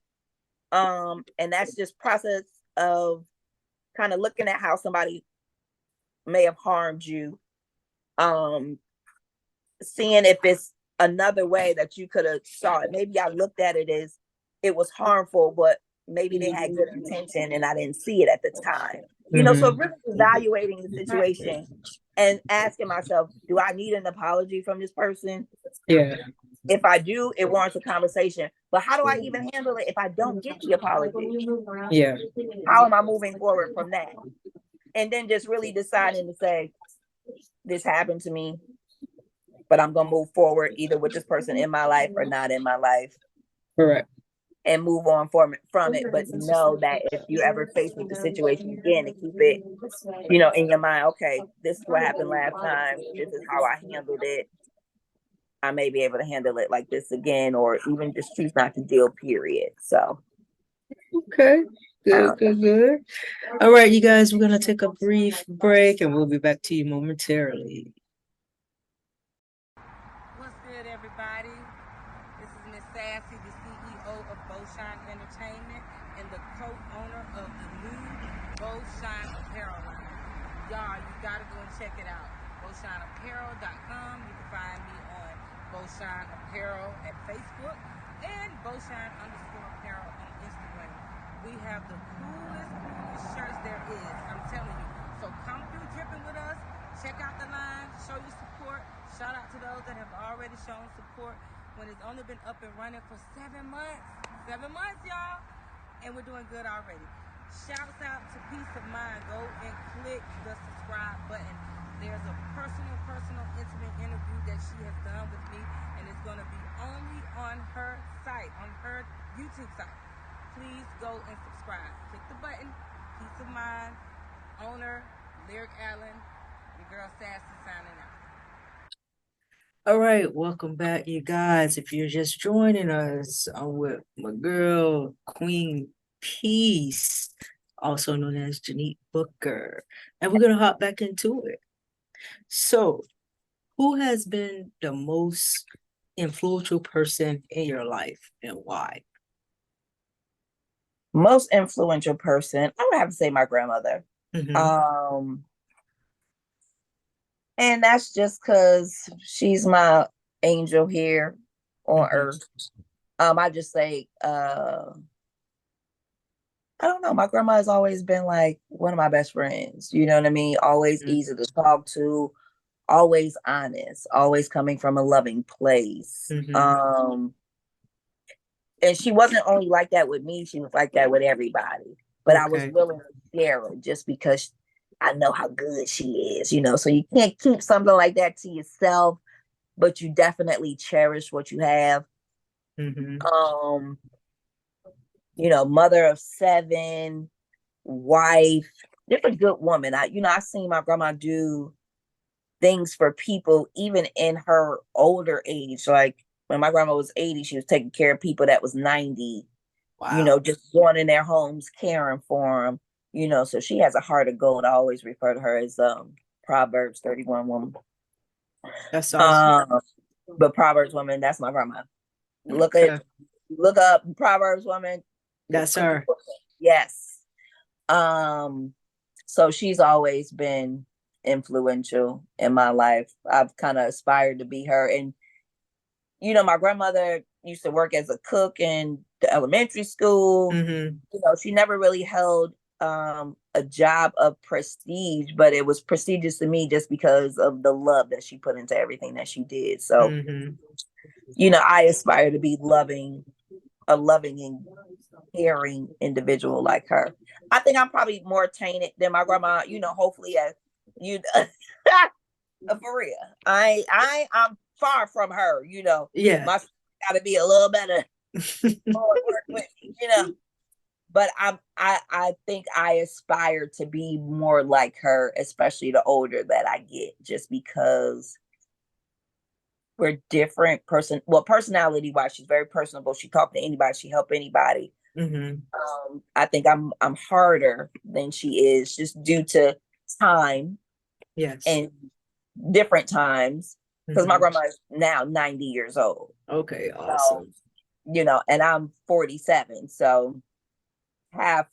And that's just process of kind of looking at how somebody may have harmed you, seeing if it's another way that you could have saw it. Maybe I looked at it as it was harmful, but maybe they had good intention and I didn't see it at the time. You know, so really evaluating the situation and asking myself, do I need an apology from this person? Yeah. If I do, it warrants a conversation. But how do I even handle it if I don't get the apology? Yeah. How am I moving forward from that? And then just really deciding to say, this happened to me, but I'm going to move forward either with this person in my life or not in my life. Correct. and move on from it. But know that if you ever face with the situation again, and keep it, in your mind, okay, this is what happened last time. This is how I handled it. I may be able to handle it like this again, or even just choose not to deal, period. So. Okay. Good. All right, you guys, we're going to take a brief break and we'll be back to you momentarily. What's good, everybody? This is Miss Sassy, the CEO of Beaushine Entertainment and the co-owner of the new Beaushine Apparel line. Y'all, you gotta go and check it out. BeauShineApparel.com. You can find me on Beaushine Apparel at Facebook and Beaushine_Apparel on Instagram. We have the coolest shirts there is. I'm telling you. So come through dripping with us. Check out the line. Show your support. Shout out to those that have already shown support when it's only been up and running for 7 months. 7 months, y'all. And we're doing good already. Shouts out to Peace of Mind. Go and click the subscribe button. There's a personal, intimate interview that she has done with me, and it's going to be only on her site, on her YouTube site. Please go and subscribe. Click the button. Peace of Mind. Owner, Lyric Allen. Your girl Sassy signing out. All right, welcome back, you guys. If you're just joining us, I'm with my girl, QueenPeace, also known as Janique Booker. And we're going to hop back into it. So, who has been the most influential person in your life and why? Most influential person, I would have to say my grandmother. And that's just because she's my angel here on earth. I just say, I don't know. My grandma has always been like one of my best friends. You know what I mean? Always easy to talk to, always honest, always coming from a loving place. And she wasn't only like that with me, she was like that with everybody. But I was willing to share it just because I know how good she is, so you can't keep something like that to yourself, but you definitely cherish what you have. Mother of 7, wife, just a good woman. I seen my grandma do things for people even in her older age. Like when my grandma was 80, she was taking care of people that was 90. Wow. Just going in their homes, caring for them. So she has a heart of gold. I always refer to her as Proverbs 31 woman. That's awesome. But Proverbs woman, that's my grandma. Look up Proverbs woman. That's her. Yes. So she's always been influential in my life. I've kind of aspired to be her. And my grandmother used to work as a cook in the elementary school. She never really held a job of prestige, but it was prestigious to me just because of the love that she put into everything that she did. So, I aspire to be a loving and caring individual like her. I think I'm probably more tainted than my grandma, hopefully as you for real. I'm far from her, Yeah. My gotta be a little better. But I think I aspire to be more like her, especially the older that I get, just because we're different personality wise. She's very personable. She talked to anybody, she helped anybody. I think I'm harder than she is just due to time. Yes. And different times. Because my grandma is now 90 years old. Okay, awesome. So, and I'm 47. So half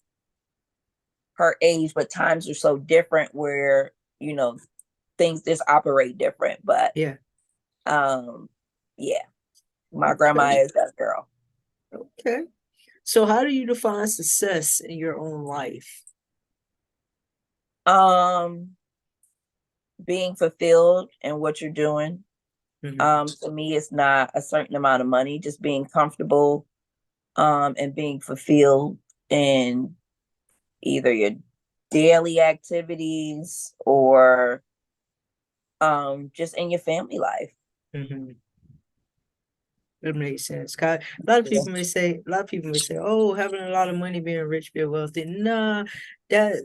her age, but times are so different where, things just operate different. But yeah. My grandma is that girl. Okay. So how do you define success in your own life? Being fulfilled in what you're doing. To me, it's not a certain amount of money, just being comfortable and being fulfilled in either your daily activities or just in your family life. It makes sense. 'Cause a lot of people may say, oh, having a lot of money, being rich, being wealthy. Nah, that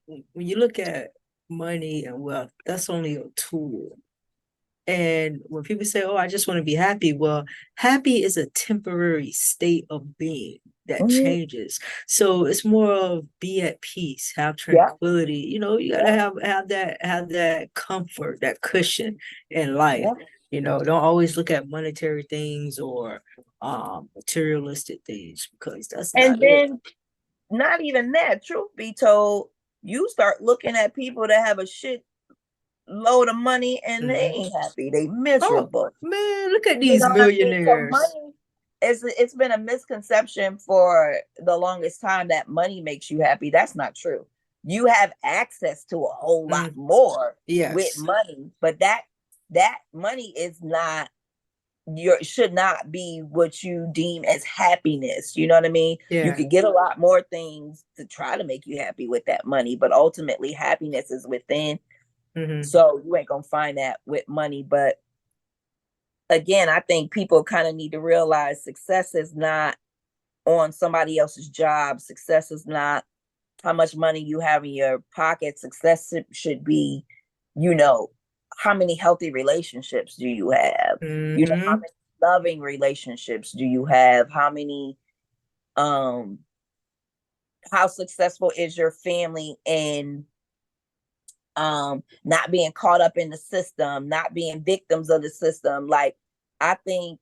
when you look at money and wealth, that's only a tool. And when people say, oh, I just want to be happy, well, happy is a temporary state of being that changes. So it's more of be at peace, have tranquility. You know, you gotta have that comfort, that cushion in life. You know, don't always look at monetary things or materialistic things, because that's And not it. then not even that, truth be told, you start looking at people that have a shit load of money and they ain't happy. They miserable. Oh, man, look at You these know what I mean? So millionaires. money, it's been a misconception for the longest time that money makes you happy. That's not true. You have access to a whole lot more with money, but that money is not should not be what you deem as happiness. You know what I mean? You could get a lot more things to try to make you happy with that money, but ultimately happiness is within. So you ain't gonna find that with money. But again, I think people kind of need to realize success is not on somebody else's job. Success is not how much money you have in your pocket. Success should be, you know, how many healthy relationships do you have? You know, how many loving relationships do you have? How many, how successful is your family in not being caught up in the system, not being victims of the system? Like, I think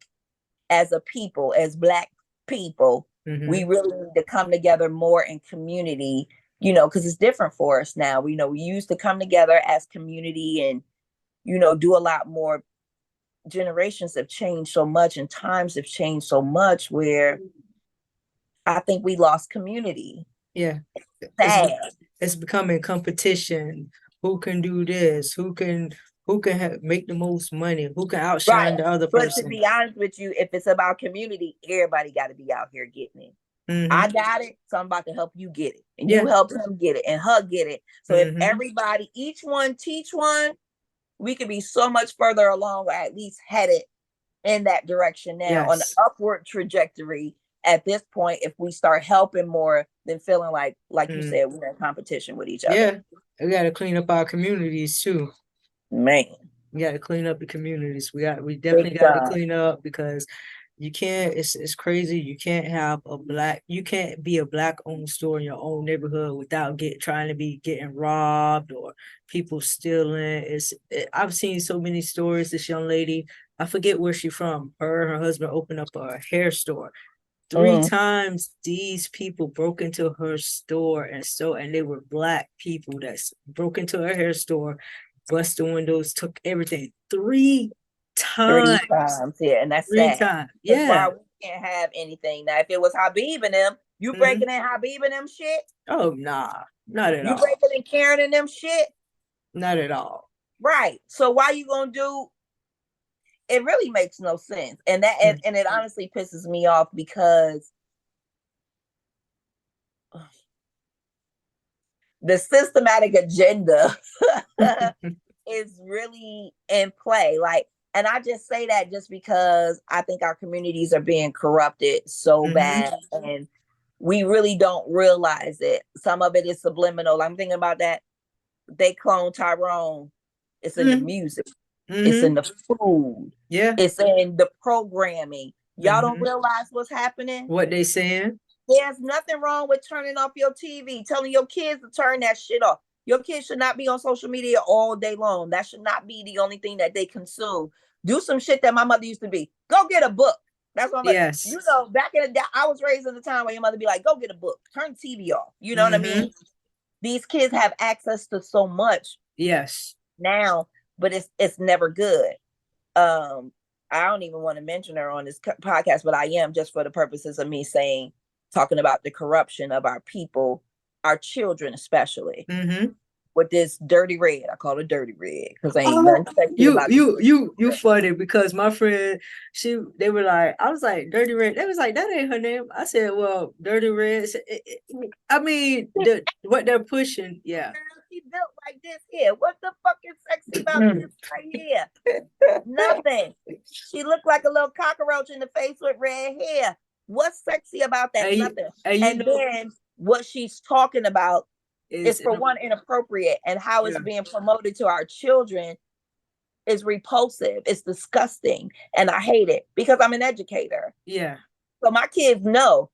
as a people, as Black people, we really need to come together more in community, you know, because it's different for us now. We know we used to come together as community and, you know, do a lot more. Generations have changed so much and times have changed so much where I think we lost community. Yeah. Sad. It's becoming competition. Who can do this? Who can make the most money? Who can outshine the other person? But to be honest with you, if it's about community, everybody got to be out here getting it. I got it, so I'm about to help you get it. And you help him get it and her get it. So if everybody, each one teach one, we could be so much further along, or at least headed in that direction now on the upward trajectory at this point, if we start helping more than feeling like you said, we're in competition with each other. Yeah, we got to clean up our communities too. Man, we got to clean up the communities. We definitely got to clean up, because you can't, it's crazy. You can't be a Black owned store in your own neighborhood without getting robbed or people stealing. I've seen so many stories. This young lady, I forget where she's from. Her husband opened up a hair store. 3 times these people broke into her store, and they were Black people that broke into her hair store, bust the windows, took everything. 3 times. 3 times, yeah, and that's 3 sad. times. Yeah. Why we can't have anything now? If it was Habib and them, you breaking in Habib and them shit? Oh, nah, not at all. You breaking in Karen and them shit? Not at all. Right. So why you gonna do? It really makes no sense, and and it honestly pisses me off, because the systematic agenda is really in play. Like, and I just say that just because I think our communities are being corrupted so bad, and we really don't realize it. Some of it is subliminal. I'm thinking about that. They clone Tyrone. It's in the music. It's in the food. Yeah. It's in the programming. Y'all don't realize what's happening. What they saying? There's nothing wrong with turning off your TV, telling your kids to turn that shit off. Your kids should not be on social media all day long. That should not be the only thing that they consume. Do some shit that my mother used to be. Go get a book. That's what I'm like. You know, back in the day, I was raised in the time where your mother be like, go get a book, turn the TV off. You know what I mean? These kids have access to so much. Yes. Now, but it's never good. I don't even want to mention her on this podcast, but I am, just for the purposes of me talking about the corruption of our people, our children especially, with this dirty red. I call it dirty red because I ain't nothing sexy about you funny, because my friend, they were like, I was like, dirty red. They was like, that ain't her name. I said, well, dirty red. I mean, what they're pushing, yeah. She built like this here. What the fuck is sexy about this right here? Nothing. She looked like a little cockroach in the face with red hair. What's sexy about that? Nothing. And then what she's talking about is for one, inappropriate, and how it's being promoted to our children is repulsive. It's disgusting. And I hate it because I'm an educator. Yeah. So my kids know,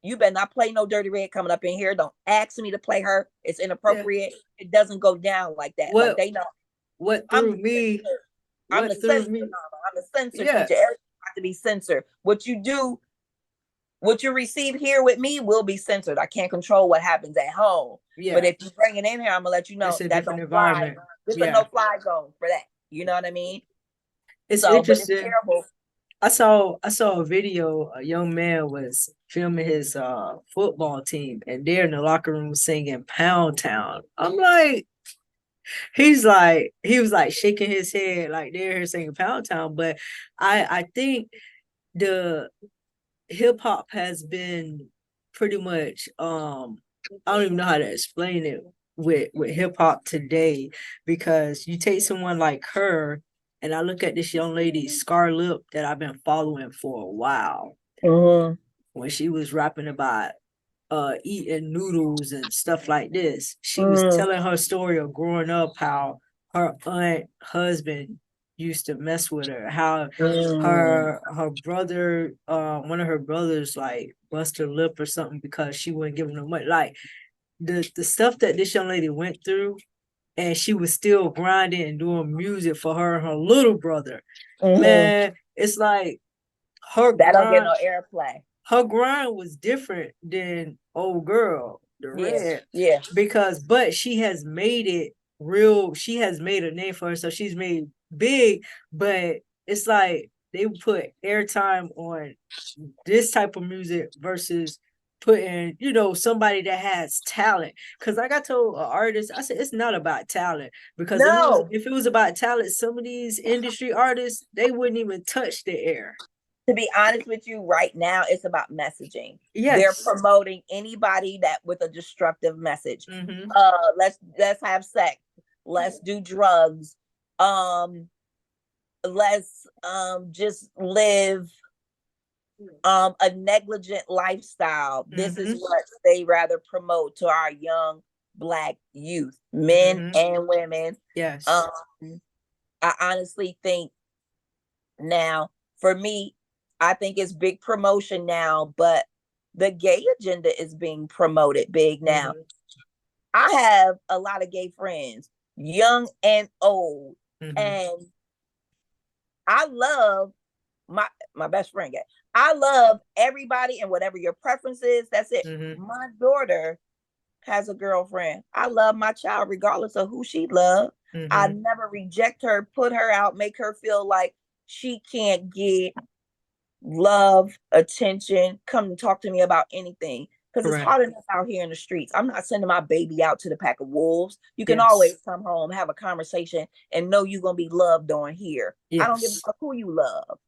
you better not play no Dirty Red coming up in here. Don't ask me to play her. It's inappropriate. Yeah. It doesn't go down like that. Like they know. What threw me? I'm the censor. I'm the censor teacher. Everything has to be censored. What you do, what you receive here with me will be censored. I can't control what happens at home. Yeah. But if you bring it in here, I'm gonna let you know it's a different environment. It's a no-fly zone for that. You know what I mean? It's interesting. It's terrible. I saw a video. A young man was filming his football team, and they're in the locker room singing "Pound Town." I'm like, he was like shaking his head like they're here singing "Pound Town." But I think the hip hop has been pretty much I don't even know how to explain it with hip hop today, because you take someone like her. And I look at this young lady, Scar Lip, that I've been following for a while. When she was rapping about eating noodles and stuff like this, she was telling her story of growing up, how her husband used to mess with her, how her brother, one of her brothers, like bust her lip or something because she wouldn't give him no money. Like the stuff that this young lady went through. And she was still grinding and doing music for her and her little brother. Man, it's like her that don't get no airplay. Her grind was different than old girl, the Red. Yeah. But she has made it real. She has made a name for herself. She's made big, but it's like they put airtime on this type of music versus putting, somebody that has talent. Because like I told an artist, I said, it's not about talent. Because if it was about talent, some of these industry artists, they wouldn't even touch the air. To be honest with you, right now, it's about messaging. Yes. They're promoting anybody that with a destructive message. Let's have sex. Let's do drugs. Let's just live a negligent lifestyle. This is what they rather promote to our young Black youth, men and women. Yes. I honestly think now, for me, I think it's big promotion now, but the gay agenda is being promoted big now. I have a lot of gay friends, young and old, and I love my best friend gay. I love everybody and whatever your preference is. That's it. My daughter has a girlfriend. I love my child regardless of who she loves. I never reject her, put her out, make her feel like she can't get love, attention, come and talk to me about anything. Because it's hard enough out here in the streets. I'm not sending my baby out to the pack of wolves. You can always come home, have a conversation, and know you're going to be loved on here. I don't give a fuck who you love.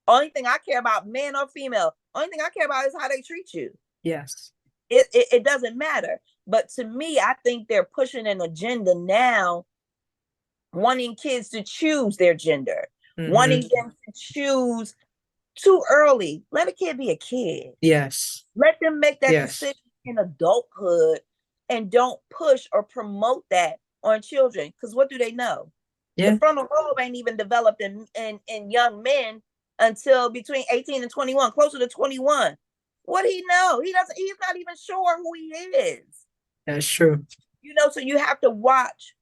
Only thing I care about, man or female, only thing I care about is how they treat you. Yes. It doesn't matter. But to me, I think they're pushing an agenda now, wanting kids to choose their gender, wanting them to choose too early. Let a kid be a kid. Yes. Let them make that decision in adulthood, and don't push or promote that on children. Because what do they know? The frontal lobe ain't even developed in young men until between 18 and 21, closer to 21. What do he know? He's not even sure who he is. That's true. So you have to watch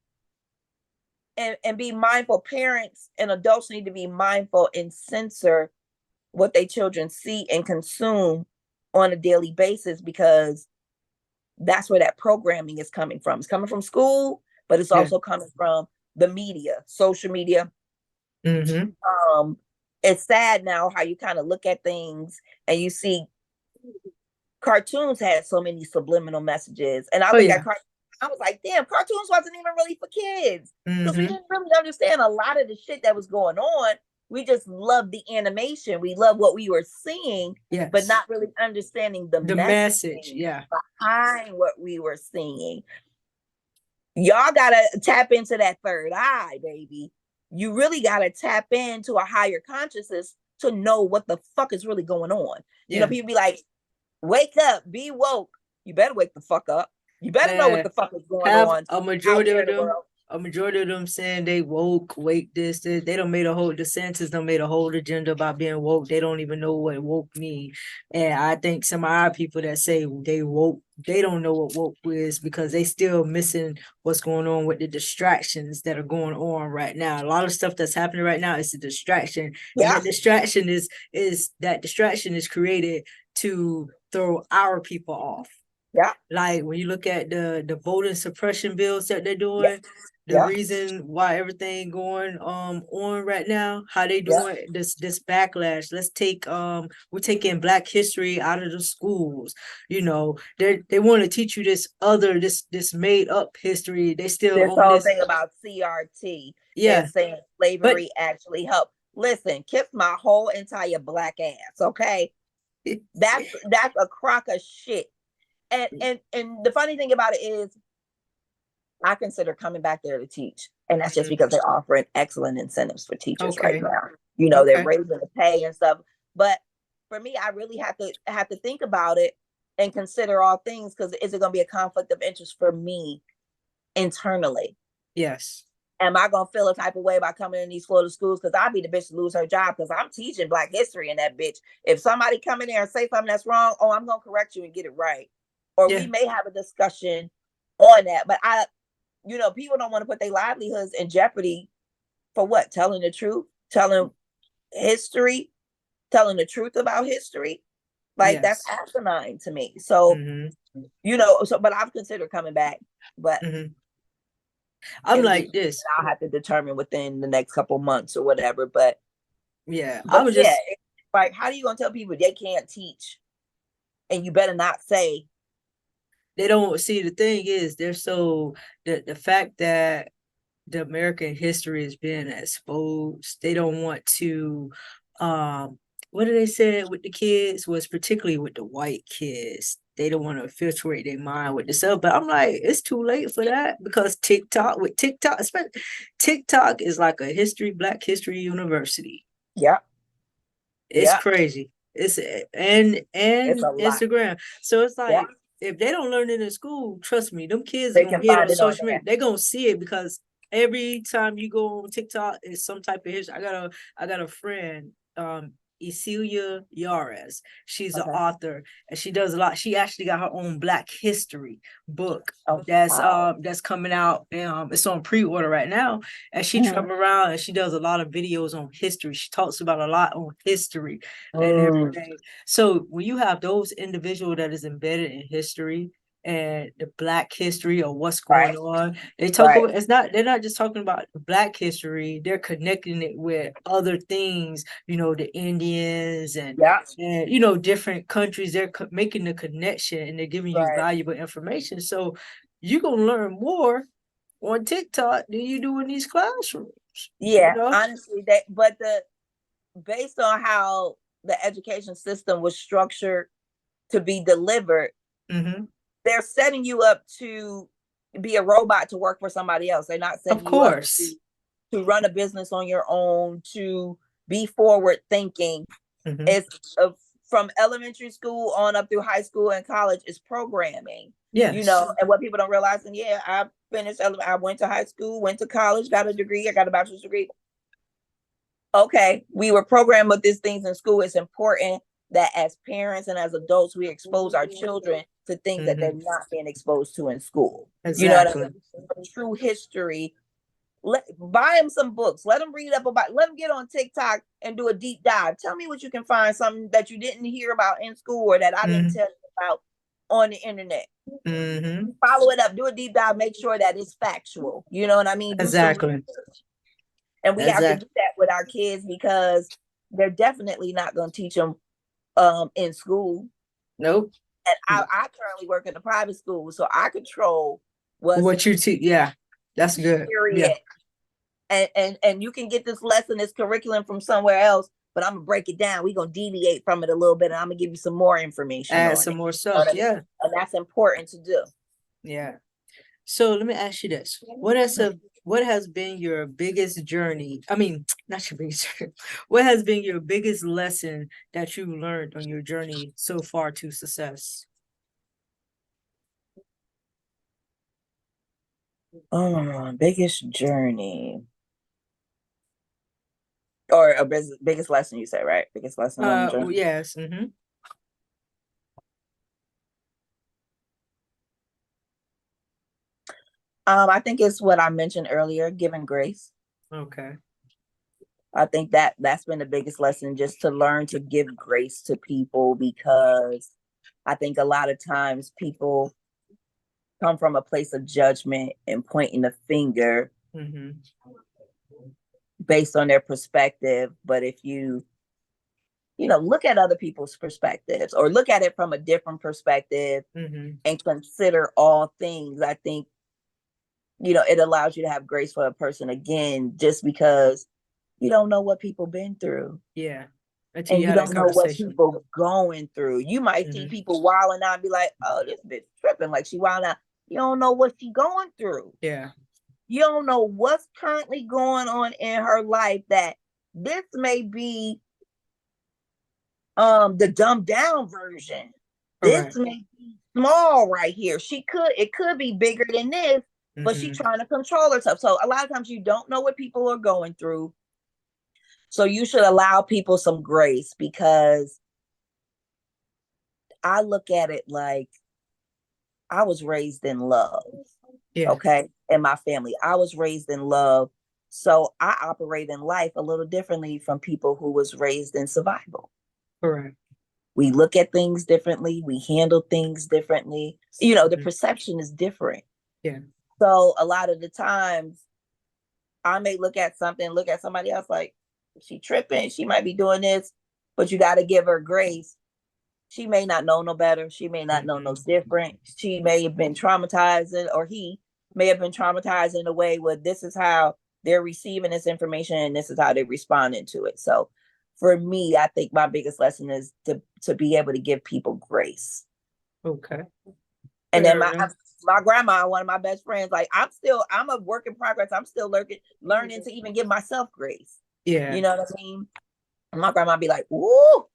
and be mindful. Parents and adults need to be mindful and censor what their children see and consume on a daily basis, because that's where that programming is coming from. It's coming from school, but it's also coming from the media, social media. It's sad now how you kind of look at things and you see cartoons had so many subliminal messages. And I look at cartoons, I was like, damn, cartoons wasn't even really for kids. Because we didn't really understand a lot of the shit that was going on. We just loved the animation. We loved what we were seeing, but not really understanding the message behind what we were seeing. Y'all gotta tap into that third eye, baby. you really got to tap into a higher consciousness to know what the fuck is really going on. You know, people be like, wake up, be woke. You better wake the fuck up. You better know what the fuck is going on. A majority of them saying they woke, wake this. They don't made a whole, DeSantis done made a whole agenda about being woke. They don't even know what woke mean. And I think some of our people that say they woke, they don't know what woke is because they still missing what's going on with the distractions that are going on right now. A lot of stuff that's happening right now is a distraction. Yeah. And that distraction is created to throw our people off. Yeah. Like when you look at the voting suppression bills that they're doing, the reason why everything going on right now, how they doing this backlash. Let's take we're taking Black history out of the schools. You know, they want to teach you this made up history. They still this whole thing about CRT and saying slavery actually helped. Listen, kiss my whole entire Black ass, okay? That's a crock of shit. And the funny thing about it is I consider coming back there to teach. And that's just because they're offering excellent incentives for teachers right now. You know, they're raising the pay and stuff. But for me, I really have to think about it and consider all things, because is it going to be a conflict of interest for me internally? Yes. Am I going to feel a type of way about coming in these Florida schools? Because I'll be the bitch to lose her job because I'm teaching Black history in that bitch. If somebody come in there and say something that's wrong, I'm going to correct you and get it right. Or we may have a discussion on that. But people don't want to put their livelihoods in jeopardy for what? Telling the truth, telling history, telling the truth about history. Like that's asinine to me. So, but I've considered coming back, but I'm like this. I'll have to determine within the next couple months or whatever. But like, how are you gonna tell people they can't teach? And you better not say. They don't see, the thing is, they're so the fact that the American history is being exposed, they don't want to what did they say with the kids, was particularly with the white kids. They don't want to filtrate their mind with this stuff. But I'm like, it's too late for that, because TikTok is like a Black history university. Yeah. It's crazy. It's and Instagram. So it's like, if they don't learn it in school, trust me, them kids are gonna get on social media. They're gonna see it, because every time you go on TikTok, it's some type of history. I got a friend, Cecilia Yares. She's an author, and she does a lot. She actually got her own Black history book that's coming out. It's on pre-order right now, and she travels around and she does a lot of videos on history. She talks about a lot on history and everything. So when you have those individuals that is embedded in history and the Black history or what's going on, they talk about, they're not just talking about Black history, they're connecting it with other things, the Indians and different countries. They're making the connection, and they're giving you valuable information. So you're gonna learn more on TikTok than you do in these classrooms. Honestly, based on how the education system was structured to be delivered, they're setting you up to be a robot to work for somebody else. They're not setting you up to run a business on your own, to be forward thinking. It's from elementary school on up through high school and college is programming. And what people don't realize, and I finished, I went to high school, went to college, got a degree, I got a bachelor's degree. Okay, we were programmed with these things in school. It's important that as parents and as adults, we expose our children to things that they're not being exposed to in school. You know what I mean? True history. Buy them some books. Let them read up about. Let them get on TikTok and do a deep dive. Tell me what you can find, something that you didn't hear about in school or that I didn't tell you about on the internet. Follow it up. Do a deep dive. Make sure that it's factual. You know what I mean? Exactly. And we have to do that with our kids, because they're definitely not going to teach them in school. Nope. And I currently work in a private school, so I control what you teach. Yeah, that's good. Period. Yeah. And you can get this lesson, this curriculum from somewhere else, but I'm gonna break it down. We're gonna deviate from it a little bit, and I'm gonna give you some more information. Add some more stuff. Yeah. And that's important to do. Yeah. So let me ask you this: what are some what has been your biggest journey? I mean, not your biggest journey. What has been your biggest lesson that you learned on your journey so far to success? Biggest journey. Or a biggest lesson, you say, right? Biggest lesson on the journey. Yes. Mm-hmm. I think it's what I mentioned earlier, giving grace. Okay. I think that's been the biggest lesson, just to learn to give grace to people, because I think a lot of times people come from a place of judgment and pointing the finger based on their perspective. But if you look at other people's perspectives, or look at it from a different perspective and consider all things, I think, it allows you to have grace for a person, again, just because you don't know what people been through. Yeah. And you don't know what people going through. You might see people wilding out and be like, oh, this bitch tripping, like she wilding out. You don't know what she going through. Yeah. You don't know what's currently going on in her life, that this may be the dumbed down version. This may be small right here. It could be bigger than this, but she's trying to control herself. So a lot of times you don't know what people are going through. So you should allow people some grace, because I look at it like I was raised in love. Yeah. Okay. In my family, I was raised in love. So I operate in life a little differently from people who was raised in survival. Correct. We look at things differently. We handle things differently. The perception is different. Yeah. So a lot of the times I may look at somebody else like, she tripping, she might be doing this, but you got to give her grace. She may not know no better. She may not know no different. She may have been traumatized, or he may have been traumatized in a way where this is how they're receiving this information and this is how they're responding to it. So for me, I think my biggest lesson is to be able to give people grace. Okay. And then my grandma, one of my best friends, like I'm a work in progress. I'm still learning to even give myself grace. Yeah. You know what I mean? And my grandma be like, "Ooh,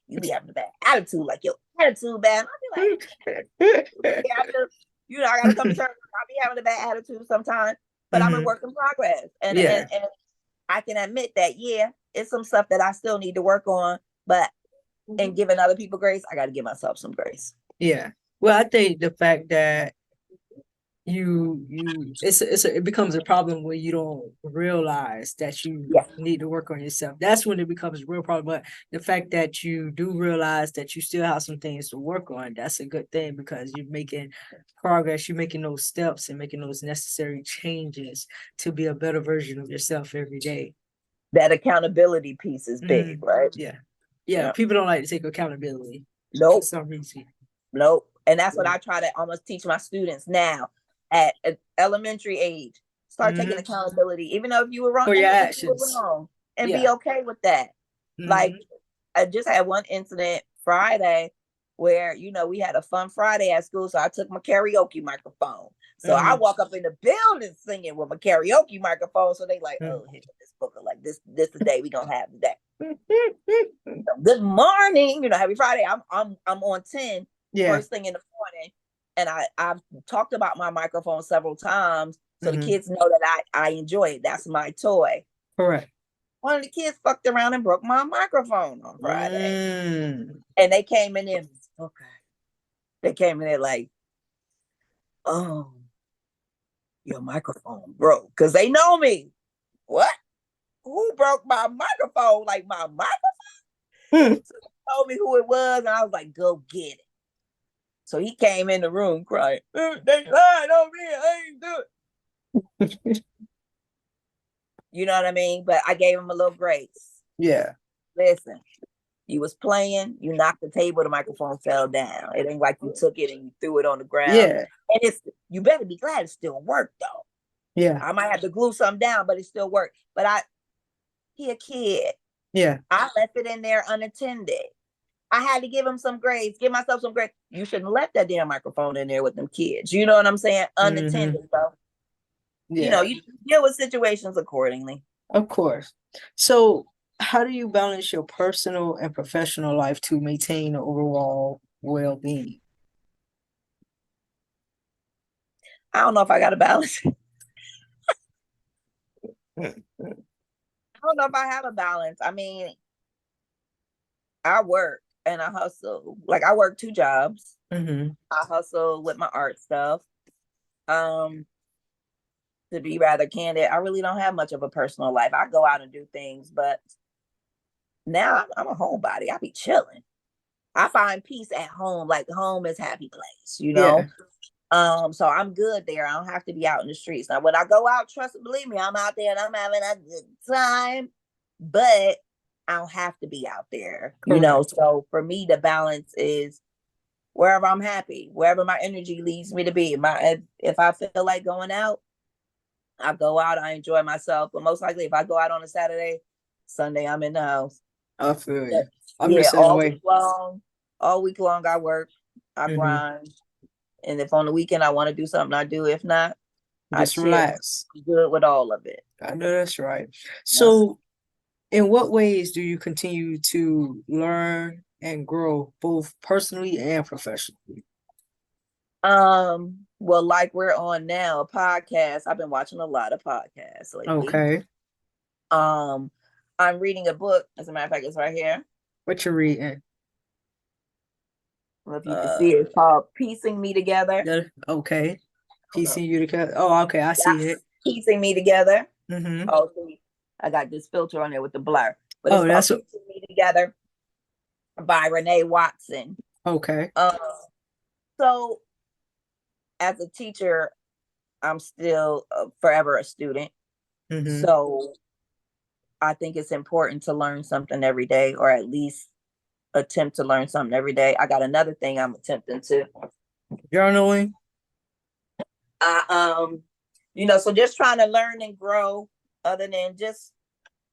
you be having a bad attitude, like your attitude bad." I'll be like, yeah, I gotta come to church. I'll be having a bad attitude sometimes, but I'm a work in progress. And I can admit that, it's some stuff that I still need to work on, but in giving other people grace, I gotta give myself some grace. Yeah. Well, I think the fact that it becomes a problem when you don't realize that you need to work on yourself. That's when it becomes a real problem. But the fact that you do realize that you still have some things to work on, that's a good thing, because you're making progress, you're making those steps and making those necessary changes to be a better version of yourself every day. That accountability piece is big, right? Yeah. People don't like to take accountability. Nope. For some reason. Nope. And that's what I try to almost teach my students now at elementary age. Start taking accountability, even though if you were wrong, for your actions, and be okay with that. Like, I just had one incident Friday where, we had a fun Friday at school. So I took my karaoke microphone. So I walk up in the building singing with my karaoke microphone. So they like, oh, here's this book. Like this the day we gonna have today. So, good morning. Happy Friday. I'm on 10 first thing in the morning. And I've talked about my microphone several times, so the kids know that I enjoy it. That's my toy. Correct. One of the kids fucked around and broke my microphone on Friday. And they came in there. Okay. They came in there like, oh, your microphone broke. Because they know me. What? Who broke my microphone? Like my microphone? So they told me who it was, and I was like, go get it. So he came in the room crying. They lied on me. I ain't do it. You know what I mean? But I gave him a little grace. Yeah. Listen, you was playing, you knocked the table, the microphone fell down. It ain't like you took it and you threw it on the ground. Yeah. And you better be glad it still worked though. Yeah. I might have to glue something down, but it still worked. But he a kid. Yeah. I left it in there unattended. I had to give him some grace, give myself some grace. You shouldn't let that damn microphone in there with them kids. You know what I'm saying? Unattended, bro. You deal with situations accordingly. Of course. So how do you balance your personal and professional life to maintain overall well-being? I don't know if I got a balance. I don't know if I have a balance. I mean, I work and I hustle. Like I work 2 jobs. I hustle with my art stuff. To be rather candid, I really don't have much of a personal life. I go out and do things, but now I'm a homebody. I be chilling. I find peace at home. Like home is happy place, Yeah. So I'm good there. I don't have to be out in the streets. Now, when I go out, trust and believe me, I'm out there and I'm having a good time, but I don't have to be out there, So for me, the balance is wherever I'm happy, wherever my energy leads me to be. If I feel like going out, I go out, I enjoy myself. But most likely, if I go out on a Saturday, Sunday, I'm in the house. I feel you. I'm the same way. All week long, I work, I grind. And if on the weekend I want to do something, I do. If not, just relax. I'm good with all of it. I know that's right. So, in what ways do you continue to learn and grow, both personally and professionally? Well, like we're on now, a podcast. I've been watching a lot of podcasts lately. Okay. I'm reading a book. As a matter of fact, it's right here. What you reading? If you can see it, it's called Piecing Me Together. Okay. Piecing you together. Oh, okay. I see it. Piecing Me Together. Oh, see, I got this filter on there with the blur. But it's called Piecing Me Together by Renee Watson. Okay. So as a teacher, I'm still forever a student. So I think it's important to learn something every day, or at least attempt to learn something every day. I got another thing I'm attempting to. Journaling. So just trying to learn and grow, other than just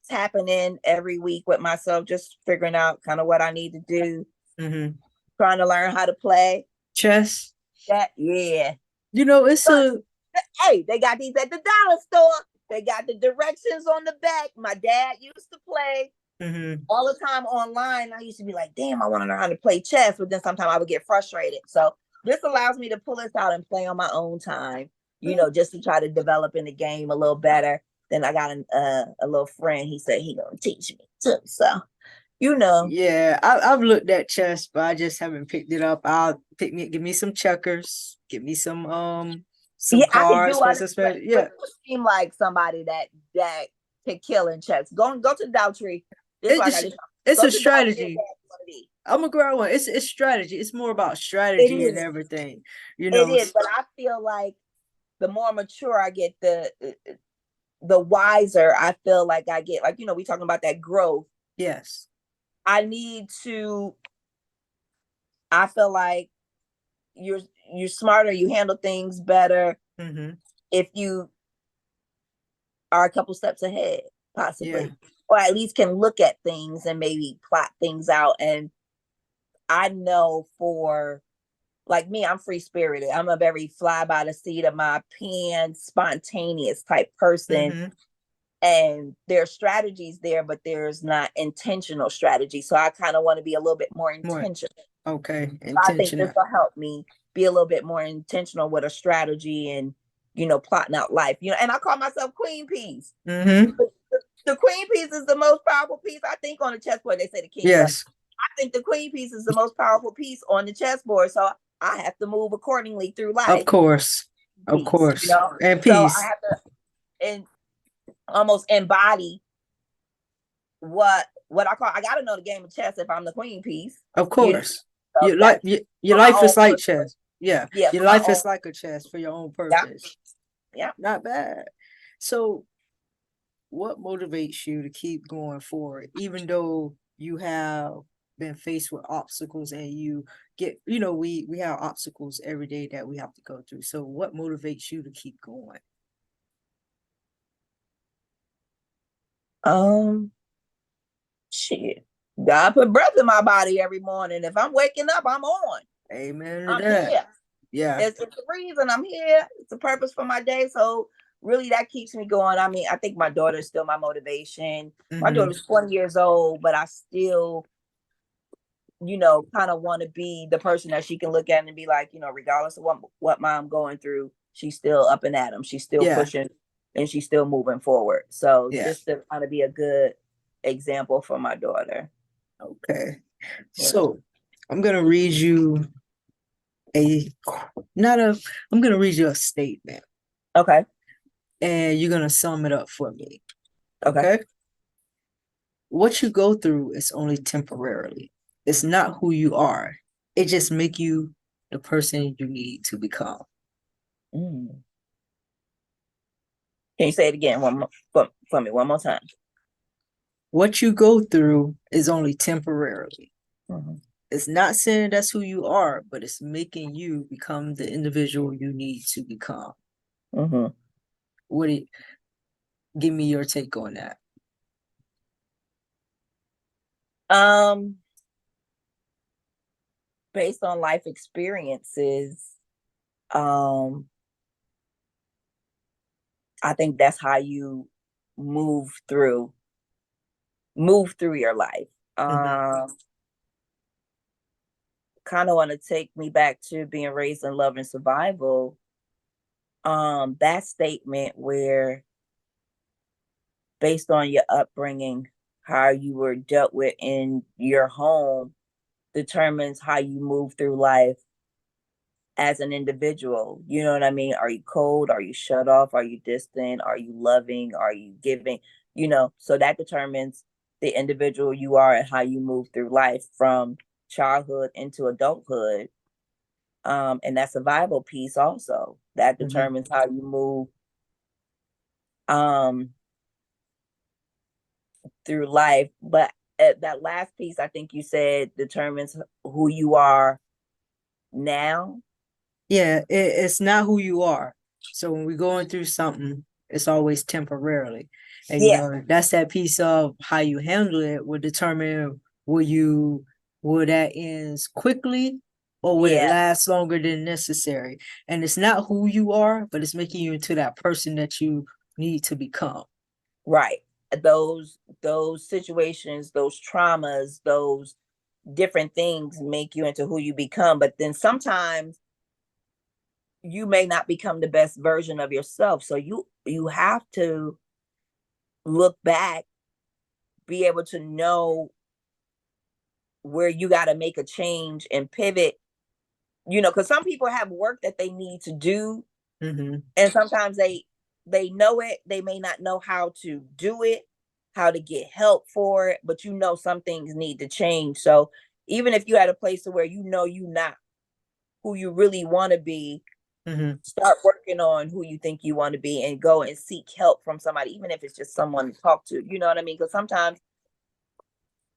tapping in every week with myself, just figuring out kind of what I need to do. Trying to learn how to play chess. Yeah. Hey, they got these at the dollar store. They got the directions on the back. My dad used to play all the time online. I used to be like, damn, I want to learn how to play chess, but then sometimes I would get frustrated. So this allows me to pull this out and play on my own time, just to try to develop in the game a little better. Then I got a little friend. He said he gonna teach me too. So, Yeah, I've looked at chess, but I just haven't picked it up. Give me some checkers, give me some cards. Yeah, you seem like somebody that can kill in chess. Go to the Doubtree. It's a strategy. I'm a girl one. It's strategy. It's more about strategy and everything. It is, but I feel like the more mature I get, the wiser I feel like I get. Like, we talking about that growth. Yes. I feel like you're smarter, you handle things better if you are a couple steps ahead, possibly, or at least can look at things and maybe plot things out. And I know for like me, I'm free spirited. I'm a very fly by the seat of my pants, spontaneous type person. And there's strategies there, but there's not intentional strategy. So I kind of want to be a little bit more intentional. Okay. So I think this will help me be a little bit more intentional with a strategy and, plotting out life. And I call myself QueenPeace. The QueenPeace is the most powerful piece, I think, on the chessboard. They say the king. Yes. I think the QueenPeace is the most powerful piece on the chessboard. So I have to move accordingly through life. Of course. And peace. So I have to almost embody what I call. I got to know the game of chess if I'm the QueenPeace. Of course. So your life is like chess. Yeah. Your life is like a chess for your own purpose. Yeah. Not bad. So what motivates you to keep going forward, even though you have been faced with obstacles and you get, we have obstacles every day that we have to go through. So what motivates you to keep going? Shit. God put breath in my body every morning. If I'm waking up, I'm on. Amen. I'm here. Yeah. It's a reason I'm here. It's a purpose for my day. So really that keeps me going. I mean, I think my daughter's still my motivation. My Mm-hmm. daughter's 20 years old, but I still, kind of want to be the person that she can look at and be like, regardless of what mom going through, she's still up and at 'em. She's still pushing and she's still moving forward. So just to kind of be a good example for my daughter. Okay. So I'm gonna read you I'm gonna read you a statement. Okay. And you're gonna sum it up for me. Okay. What you go through is only temporarily. It's not who you are. It just make you the person you need to become. Can you say it again for me one more time? What you go through is only temporarily. Mm-hmm. It's not saying that's who you are, but it's making you become the individual you need to become. Mm-hmm. Give me your take on that. Based on life experiences, I think that's how you move through your life. Mm-hmm. Kind of want to take me back to being raised in love and survival. That statement where based on your upbringing, how you were dealt with in your home determines how you move through life as an individual. You know what I mean? Are you cold? Are you shut off? Are you distant? Are you loving? Are you giving? So that determines the individual you are and how you move through life from childhood into adulthood. And that survival piece also that determines how you move through life. But that last piece, I think you said, determines who you are now. Yeah, it's not who you are. So when we're going through something, it's always temporarily. And that's that piece of how you handle it will determine will that ends quickly or will it last longer than necessary. And it's not who you are, but it's making you into that person that you need to become. Right. Those situations, those traumas, those different things make you into who you become. But then sometimes you may not become the best version of yourself. So you have to look back, be able to know where you got to make a change and pivot, because some people have work that they need to do. Mm-hmm. And sometimes they know it, they may not know how to do it, how to get help for it, but some things need to change. So even if you're at a place where you're not who you really want to be, start working on who you think you want to be and go and seek help from somebody, even if it's just someone to talk to. You know what I mean? Because sometimes,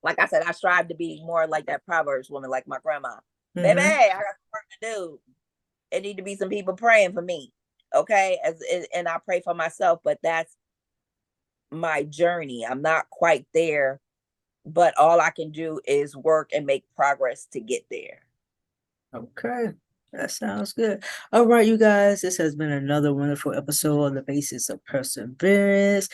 like I said, I strive to be more like that Proverbs woman, like my grandma. Baby, I got work to do. It need to be some people praying for me. Okay. And I pray for myself, but that's my journey. I'm not quite there, but all I can do is work and make progress to get there. Okay. That sounds good. All right, you guys, this has been another wonderful episode on the basis of perseverance.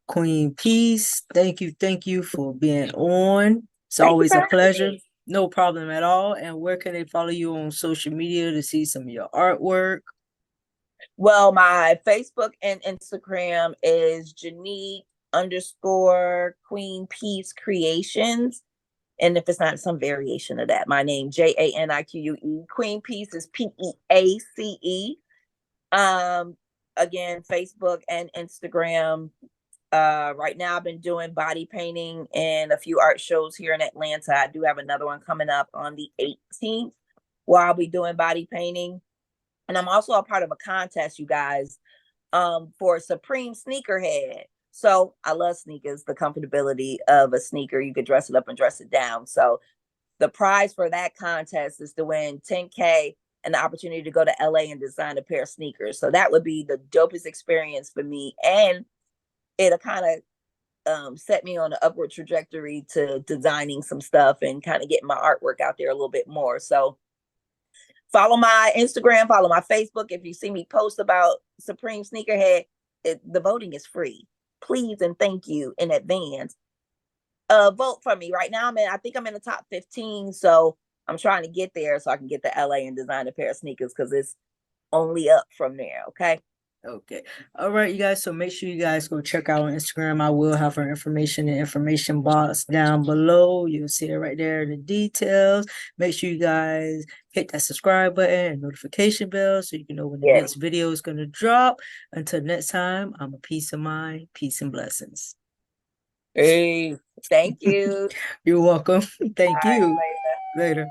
QueenPeace, thank you for being on. It's always a pleasure. No problem at all. And where can they follow you on social media to see some of your artwork? Well, my Facebook and Instagram is Janique _QueenPeace Creations. And if it's not some variation of that, my name, Janique. QueenPeace is PEACE. Again, Facebook and Instagram. Right now I've been doing body painting and a few art shows here in Atlanta. I do have another one coming up on the 18th where I'll be doing body painting. And I'm also a part of a contest, you guys, for Supreme Sneakerhead. So I love sneakers, the comfortability of a sneaker. You could dress it up and dress it down. So the prize for that contest is to win $10K and the opportunity to go to LA and design a pair of sneakers. So that would be the dopest experience for me. And it'll kind of set me on an upward trajectory to designing some stuff and kind of getting my artwork out there a little bit more. So follow my Instagram, follow my Facebook. If you see me post about Supreme Sneakerhead, the voting is free. Please and thank you in advance. Vote for me. Right now I think I'm in the top 15, so I'm trying to get there so I can get to LA and design a pair of sneakers because it's only up from there. Okay. Okay. All right, you guys. So make sure you guys go check out on Instagram. I will have her information in the information box down below. You'll see it right there in the details. Make sure you guys hit that subscribe button and notification bell so you can know when the next video is going to drop. Until next time, I'm a peace of mind, peace and blessings. Hey, thank you. You're welcome. Thank you. Later. Later.